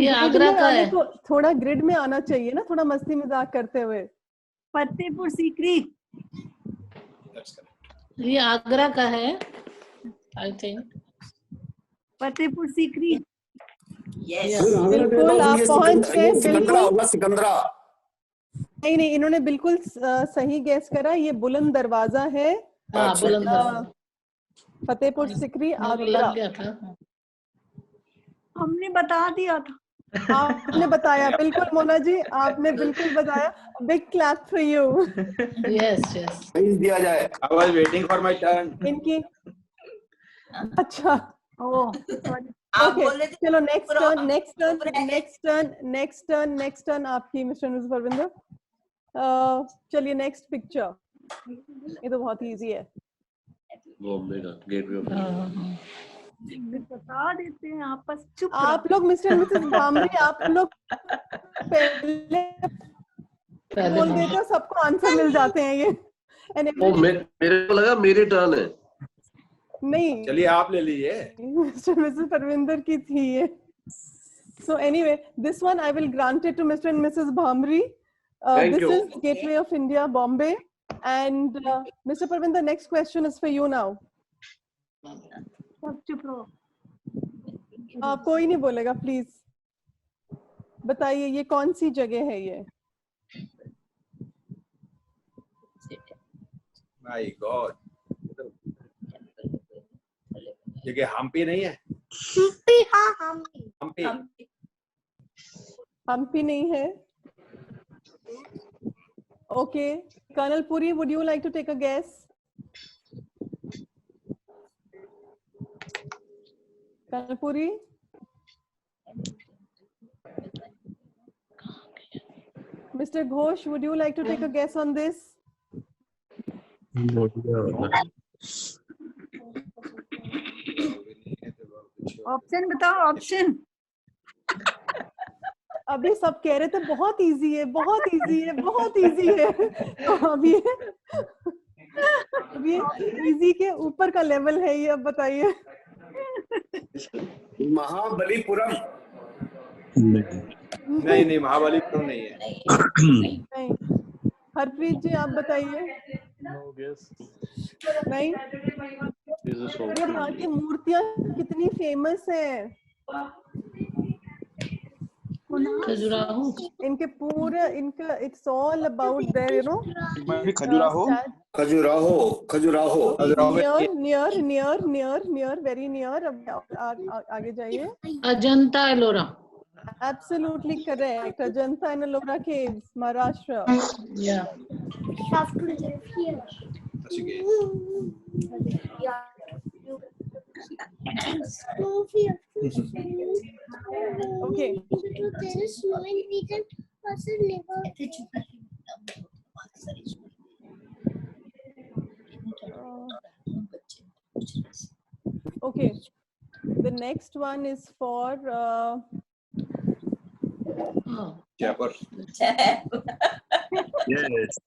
ये आगरा का है. थोड़ा ग्रिड में आना चाहिए ना, थोड़ा मस्ती मजाक करते हुए. फतेहपुर सीकरी. ये आगरा का है, आई थिंक. फतेहपुर सीकरी. बिल्कुल आप पहुंच गए, सिकंदरा बिल्कुल। होगा, सिकंदरा। नहीं नहीं, इन्होंने बिल्कुल सही गैस करा, ये बुलंद दरवाजा है। हाँ, बुलंद दरवाजा। फतेहपुर सिकरी, लग आगरा। गया था। हमने बता दिया था। आपने बताया, बिल्कुल मोना जी, आपने बिल्कुल बताया। Big clap for you. Yes yes. दिया जाए। I was waiting for my turn. इनकी अच्छा आप ओके, बोल रहे थे चलो नेक्स्ट टर्न आपकी मिस्टर परविंदर। चलिए नेक्स्ट पिक्चर, ये तो बहुत इजी है। बॉम्बे का गेटवे ऑफ बता देते हैं आपस, चुप आप लोग मिस्टर मिसेस भामरी, आप लोग पहले बोल देते हो, सबको आंसर मिल जाते हैं ये। मेरे को लगा मेरी टर्न है। नहीं, चलिए आप ले लीजिए। मिस्टर मिसेस परविंदर की थी ये। So anyway, this one I will grant it to Mr. and Mrs. Bhamri. Thank This you. is Gateway of India, Bombay. And Mr. Parvinder, next question is for you now. सब चुप रहो। कोई नहीं बोलेगा, please बताइए ये कौन सी जगह है ये? My God. ये हम्पी नहीं है? हम्पी नहीं है। Okay, Colonel Puri, would you like to take a guess? Colonel Puri? Mr. Ghosh, would you like to take a guess on this? Option बताओ, ऑप्शन। अभी सब कह रहे थे बहुत इजी है, बहुत इजी है, बहुत इजी है। तो अभी इजी के ऊपर का लेवल है ये, अब बताइए। महाबलीपुरम। नहीं महाबलीपुरम नहीं है। नहीं। हरप्रीत जी आप बताइए। नहीं, अरे वहाँ की मूर्तियाँ कितनी फेमस हैं। खजुराहो। इनके पूरे इनका it's all about their you know. Khajuraho near very near. अब आगे जाइए। Ajanta Ellora. Absolutely correct. Ajanta and Ellora Caves, Maharashtra. Yeah. Have to live here. Yeah. Okay. There is no we can also live. Okay. The next one is for Jaipur. Yes.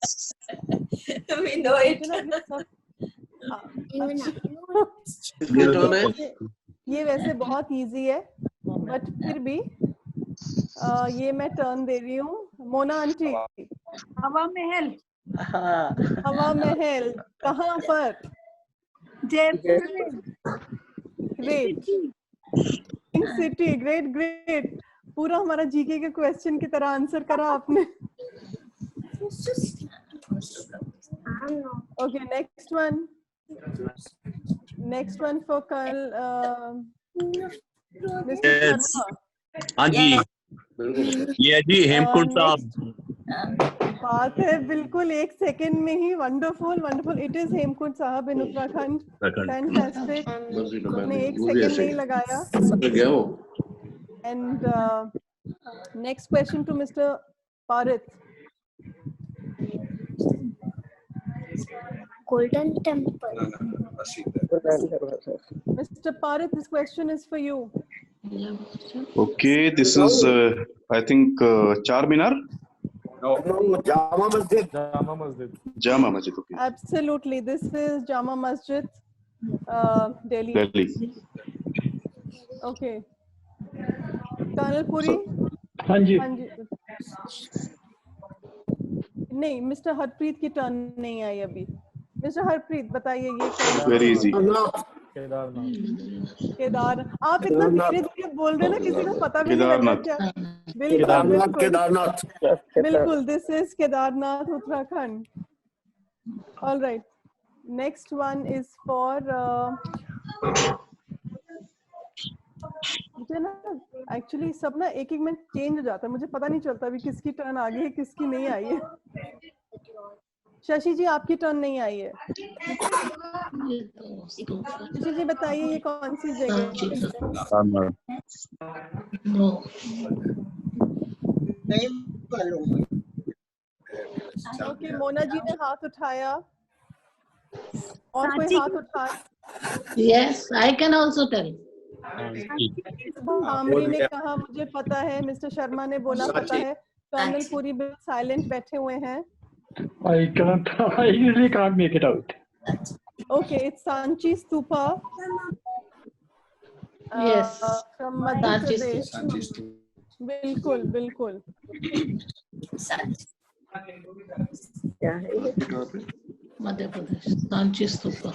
We know it. ये वैसे बहुत easy है, but फिर भी ये मैं turn दे रही हूँ। मोना आंटी, हवा महल। हवा महल कहाँ पर? जयपुर में। Great city, great. पूरा हमारा जीके के क्वेश्चन की तरह आंसर करा आपने। Okay, next one for Colonel mister Sharma. हाँ जी, ये जी हेमकुंड साहब। बात है बिल्कुल, एक सेकंड में ही। Wonderful. It is Hemkund Sahib in Uttarakhand. Fantastic. आपने एक सेकंड नहीं लगाया। And next question to Mr. Parith. Golden Temple. Mr. Parith, this question is for you. Okay, this is I think Charminar. No, Jama Masjid. Jama Masjid. Okay. Absolutely, this is Jama Masjid, Delhi. Okay. Colonel Puri. हाँ जी। नहीं, mister Harpreet की turn नहीं आई अभी। Mister Harpreet बताइए ये कौन? Very easy. Kedar, आप इतना धीरे धीरे बोल रहे हैं ना, किसी को पता भी नहीं लग रहा क्या। केदारनाथ, केदारनाथ। बिल्कुल, this is Kedarnath, Uttarakhand. All right, next one is for मुझे ना एक्चुअली सब ना एक एक में चेंज हो जाता है, मुझे पता नहीं चलता अभी किसकी टर्न आ गई है किसकी नहीं आई है। शशि जी, आपकी टर्न नहीं आई है। शशि जी बताइए, ये कौन सी जगह है? ओके, मोना जी ने हाथ उठाया, और कोई हाथ उठाया? Yes, I can also tell. Amri ने कहा मुझे पता है, मिस्टर शर्मा ने बोला पता है, कर्नल पूरी साइलेंट बैठे हुए हैं। I really can't make it out. Okay, it's Sanchi Stupa. Yes. From Madhya Pradesh. बिल्कुल बिल्कुल। Madhya Pradesh, Sanchi stupa,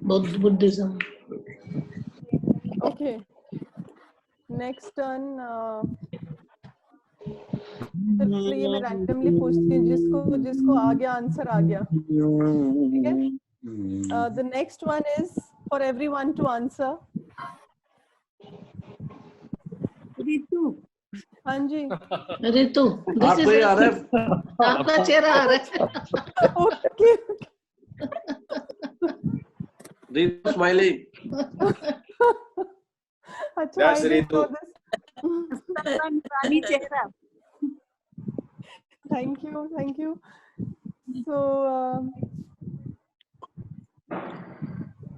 Buddhism. Okay. Next turn. ये मैं रैंडमली पूछती हूँ, जिसको आ गया आंसर आ गया, ठीक है? The next one is for everyone to answer. Ritu. हाँ जी। रितु, आपको ही आ रहा है, आपका चेहरा आ रहा है। ओके। रितु स्माइली। अच्छा, Yes, Ritu. चेहरा। Thank you. So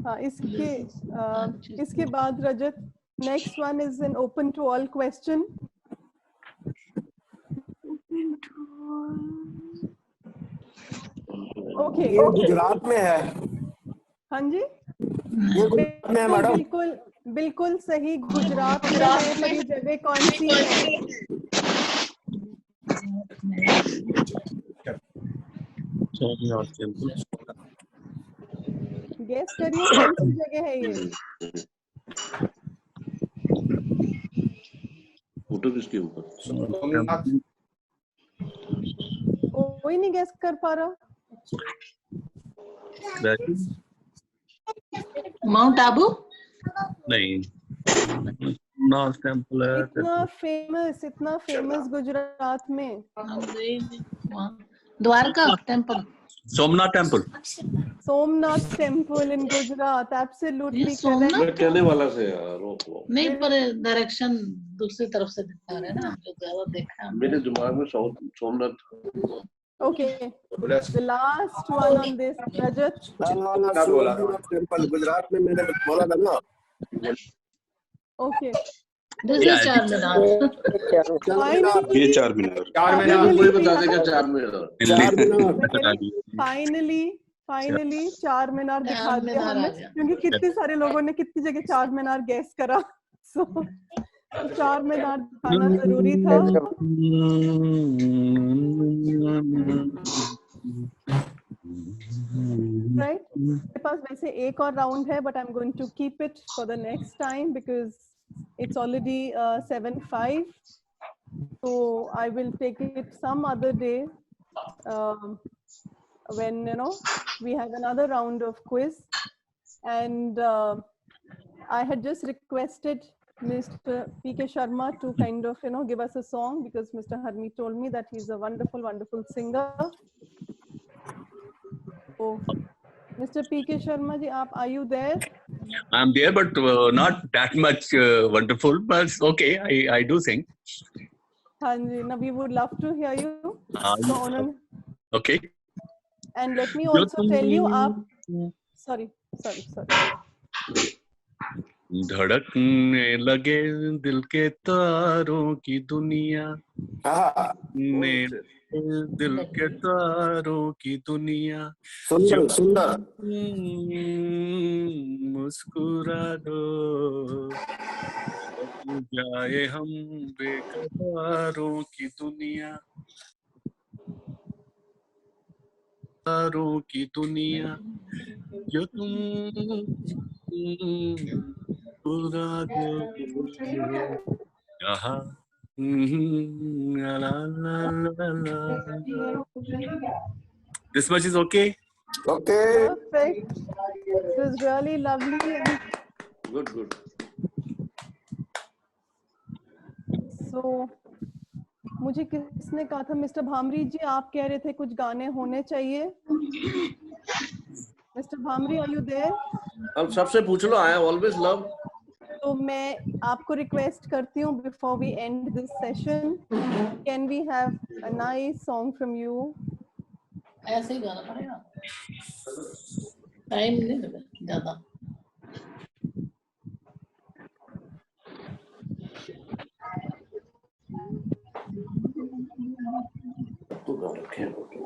हाँ, इसके बाद रजत, next one is an open to all question. Okay. ये गुजरात में है। हाँ जी, ये गुजरात में है मैडम। बिल्कुल सही, गुजरात में है, पर ये जगह कौन सी है? गेस करिए कौन सी जगह है ये? फोटो किसके ऊपर? कोई नहीं गेस कर पा रहा। माउंट आबू? नहीं, सोमनाथ टेम्पल है। इतना फेमस गुजरात में। Dwarka temple. Somnath temple. Somnath temple in Gujarat, absolutely Somnath? Correct. कहने वाला से यार, रोक लो। नहीं, पर डायरेक्शन दूसरी तरफ से दिखा रहे हैं ना, जो ज्यादा देखा है। मेरे दिमाग में Somnath. Okay, the last one on this, Rajat. Somnath temple Gujarat में, मैंने बोला था ना। Okay. This is Charminar. ये चारमीनार। कोई बता देगा चारमीनार। फाइनली चारमीनार दिखा दिया हमने, क्योंकि कितने सारे लोगों ने कितनी जगह चारमीनार गैस करा। So चारमीनार दिखाना जरूरी था। Right? मेरे पास वैसे एक और राउंड है, but I'm going to keep it for the next time because it's already 7:05. So I will take it some other day when we have another round of quiz. And I had just requested Mr. P.K. Sharma to kind of give us a song, because Mr. Harmeet told me that he's a wonderful singer. So Mr. P.K. Sharma ji, are you there? I'm there, but not that much wonderful, but okay, I do sing. Hanji, now we would love to hear you. Okay. And let me also tell you, sorry. धड़कने लगे दिल के तारों की दुनिया, दिल के तारों की दुनिया। सुंदर मुस्कुरा दो, जाए हम बेकरारों की दुनिया। नजारों की दुनिया जो तुम खुदा को यहाँ la, la, la, la, la. This much is okay? Okay. Perfect. It was really lovely. And Good, good. so, मुझे किसने कहा था मिस्टर भामरी जी, आप कह रहे थे कुछ गाने होने चाहिए. Mister Bhamri, are you there? अब सबसे पूछ लो. I always love. तो मैं आपको रिक्वेस्ट करती हूँ before we end this session, can we have a nice song from you? ऐसे ही गाना पड़ेगा, टाइम नहीं लगा ज्यादा.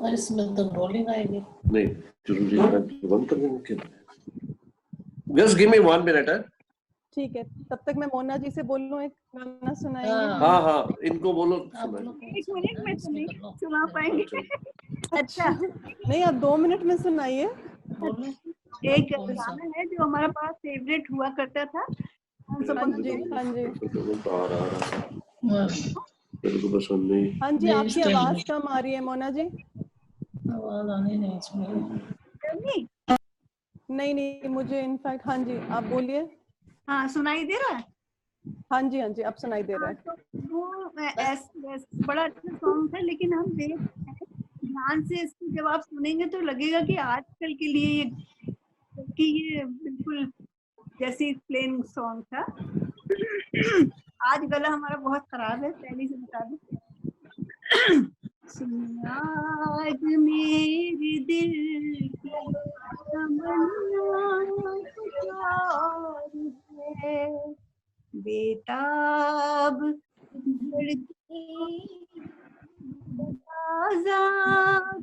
और इसमें तो रोलिंग आएगी. नहीं, जरूरी है बंद कर देंगे क्या? Just give me 1 minute. ठीक है, तब तक मैं मोना जी से बोलूं एक गाना सुनाएंगे. हाँ हाँ, इनको बोलो. एक मिनट में तो नहीं सुना पाएंगे. अच्छा नहीं, आप 2 मिनट में सुनाइए. एक गाना है जो हमारा बड़ा फेवरेट हुआ करता था. हाँ जी, हाँ जी. पसंद नहीं. हाँ जी, आपकी आवाज कम आ रही है मोना जी. आवाज आनी नहीं इसमें. नहीं, मुझे इनफैक्ट. हाँ जी, आप बोलिए. हाँ, सुनाई दे रहा है. हाँ जी, अब सुनाई दे रहा है. तो वो बड़ा अच्छा सॉन्ग है, लेकिन हम देख ध्यान से इसको जब आप सुनेंगे तो लगेगा कि आजकल के लिए ये बिल्कुल जैसे प्लेन सॉन्ग था. आज गला हमारा बहुत खराब है, पहले से बता दूं. आज मेरे दिल की तमन्ना कुछ और है, बेताब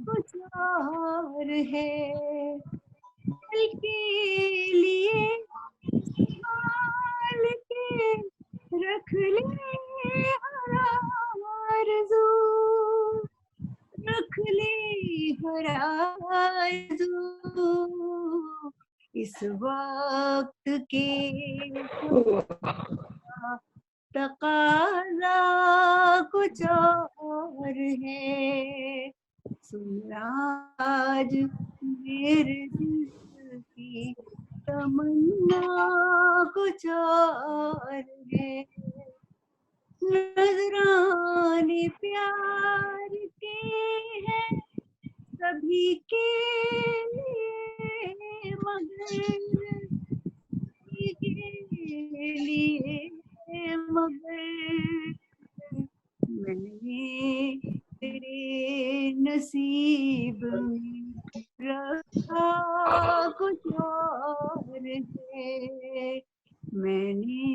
कुछ और है. दिल के लिए संभाल के रख ले हर आरज़ू, रख ले हर आरज़ू. इस वक्त के तकाज़ा कुछ और है. सुन आज मेरे दिल की तमन्ना कुछ और है. नजराने प्यार के हैं सभी के लिए, मगर मैंने तेरे नसीब में रखा कुछ और है. मैंने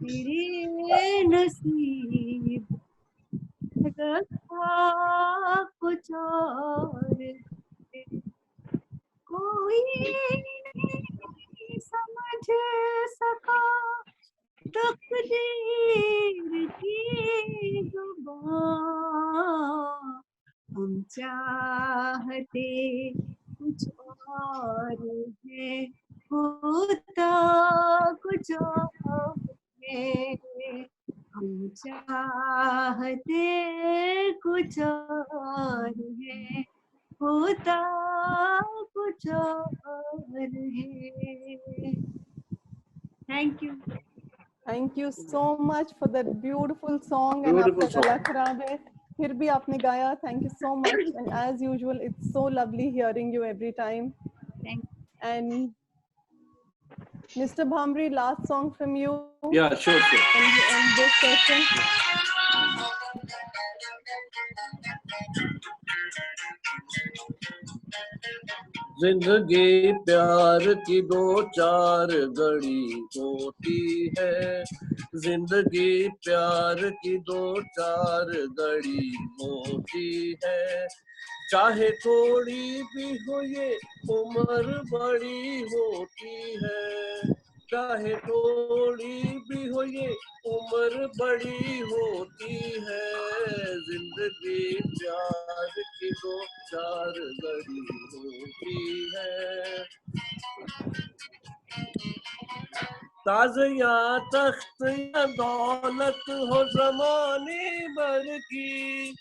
तेरे नसीब रखा कुछ और है. कोई नहीं समझ सका तकदीर की जुबां, हम चाहते कुछ और है, होता कुछ और है. हम चाहते कुछ और है, होता कुछ और है. Thank you so much for that beautiful song. And आपका गला खराब है, फिर भी आपने गाया. Thank you so much. And as usual, it's so lovely hearing you every time. And Mr. Bhamri, last song from you. Yeah, sure. And we end this session. जिंदगी प्यार की 2-4 घड़ी होती है. जिंदगी प्यार की 2-4 घड़ी होती है. चाहे थोड़ी भी हो ये उम्र बड़ी होती है. चाहे थोड़ी भी हो ये उम्र बड़ी होती है. जिंदगी प्यार की दो चार घड़ी होती है। ताज या तख्त या दौलत हो ज़माने भर की,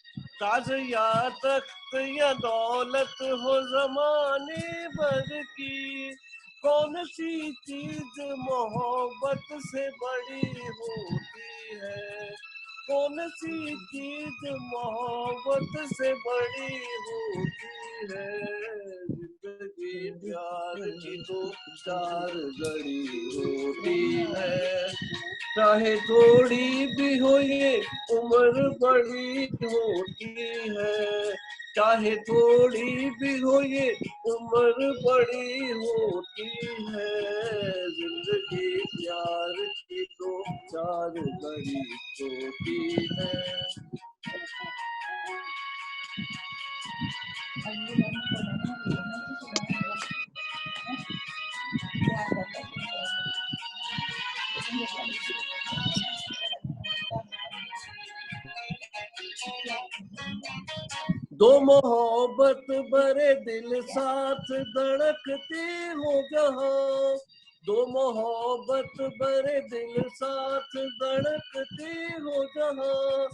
ताज या तख्त या दौलत हो ज़माने भर की, कौन सी चीज मोहब्बत से बड़ी होती है, कौन सी चीज मोहब्बत से बड़ी होती है। जिंदगी प्यार की दो चार घड़ी होती है, चाहे थोड़ी भी हो ये उम्र बड़ी होती है, चाहे थोड़ी भी हो ये उम्र बड़ी होती है। जिंदगी प्यार की दो चार घड़ी होती है। दो मोहब्बत भरे दिल साथ धड़कते हो जहाँ, दो मोहब्बत भरे दिल साथ धड़कते हो जहाँ,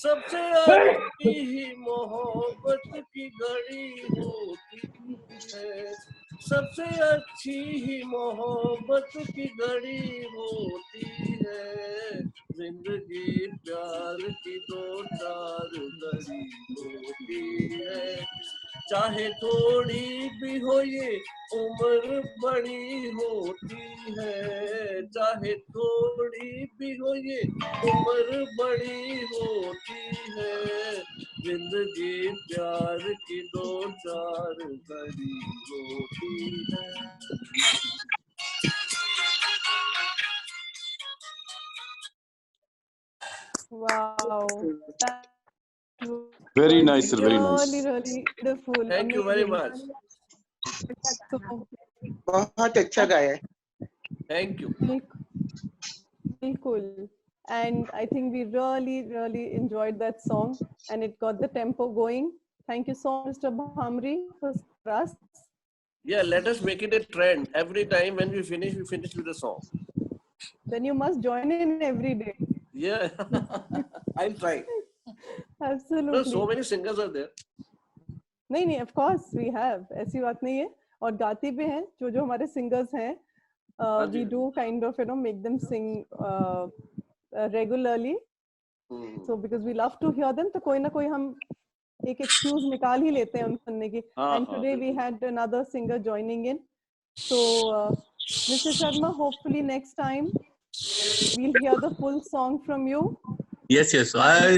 सबसे अच्छी ही मोहब्बत की घड़ी होती है, सबसे अच्छी ही मोहब्बत की घड़ी होती है। जिंदगी प्यार की दो चार घड़ी होती है, चाहे थोड़ी भी हो ये उम्र बड़ी होती है, चाहे थोड़ी भी हो ये उम्र बड़ी होती है। जिंदगी प्यार की दो चार घड़ी होती है। Wow. Very nice, sir. Very nice. Really, really beautiful. Thank you very much. बहुत अच्छा गाया है। Thank you. Cool. And I think we really, really enjoyed that song, and it got the tempo going. Thank you so much, Mr. Bhamri, for us. Yeah, let us make it a trend. Every time when we finish with a song. Then you must join in every day. Yeah, I'll try. Absolutely. No, so many singers are there. नहीं, of course we have. ऐसी बात नहीं है. और गाती भी हैं जो हमारे singers हैं. We do kind of make them sing regularly. So because we love to hear them, तो कोई ना कोई हम एक excuse निकाल ही लेते हैं उन सुनने की. And today we had another singer joining in. So Mr. Sharma, hopefully next time we'll hear the full song from you. Yes. I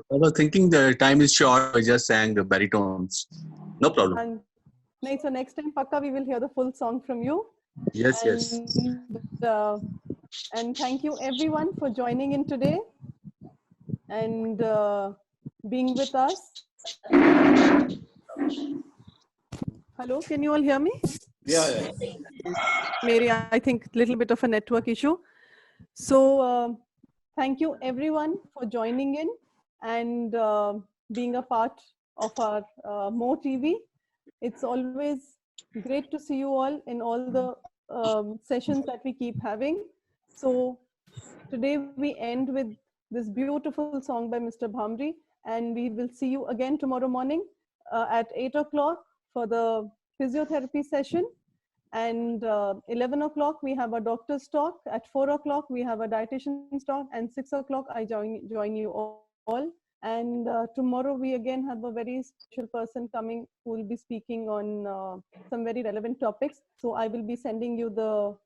was thinking the time is short. I just sang the baritones. No problem. And so next time, Pakka, we will hear the full song from you. Yes. And thank you everyone for joining in today and being with us. Hello, can you all hear me? Yeah. Maybe I think little bit of a network issue. So thank you everyone for joining in and being a part of our More TV. It's always great to see you all in all the sessions that we keep having. So today we end with this beautiful song by Mr. Bhamri, and we will see you again tomorrow morning at 8 o'clock for the physiotherapy session. And 11 o'clock we have a doctor's talk. At 4 o'clock we have a dietitian's talk, and 6 o'clock I join you all. And tomorrow we again have a very special person coming who will be speaking on some very relevant topics. So I will be sending you the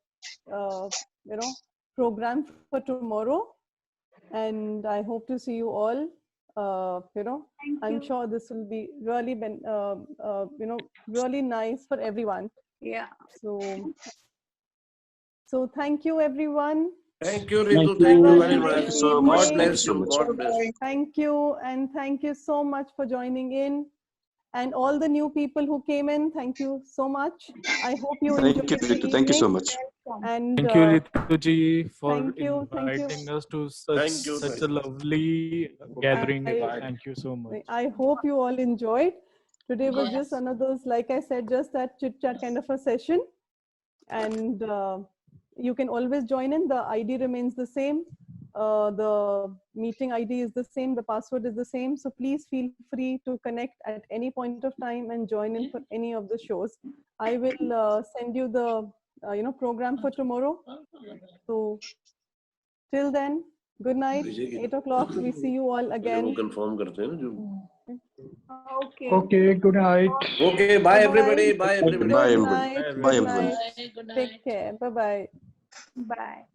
program for tomorrow, and I hope to see you all. I'm sure this will be really really nice for everyone. Yeah. So thank you everyone. Thank you, Ritu. Thank you very much. So God bless you. God bless. Thank you, and thank you so much for joining in. And all the new people who came in, thank you so much. I hope you Thank enjoyed you, the Ritu. Thank you so evening. much. And Thank you, Ritu ji, for thank you. inviting us to such a lovely gathering. Thank you so much. I hope you all enjoyed. Today was Yes. just another, like I said, just that chit chat kind of a session. And you can always join in. The ID remains the same. The meeting ID is the same. The password is the same. So please feel free to connect at any point of time and join in for any of the shows. I will send you the program for tomorrow. So till then, good night. 8 o'clock. We see you all वो again. Confirm करते हैं ना जो Okay. Okay, good night. Okay, bye everybody. Bye everybody. Bye, Good everybody. night. Bye, Good everyone. night. Take care. Bye-bye. Bye.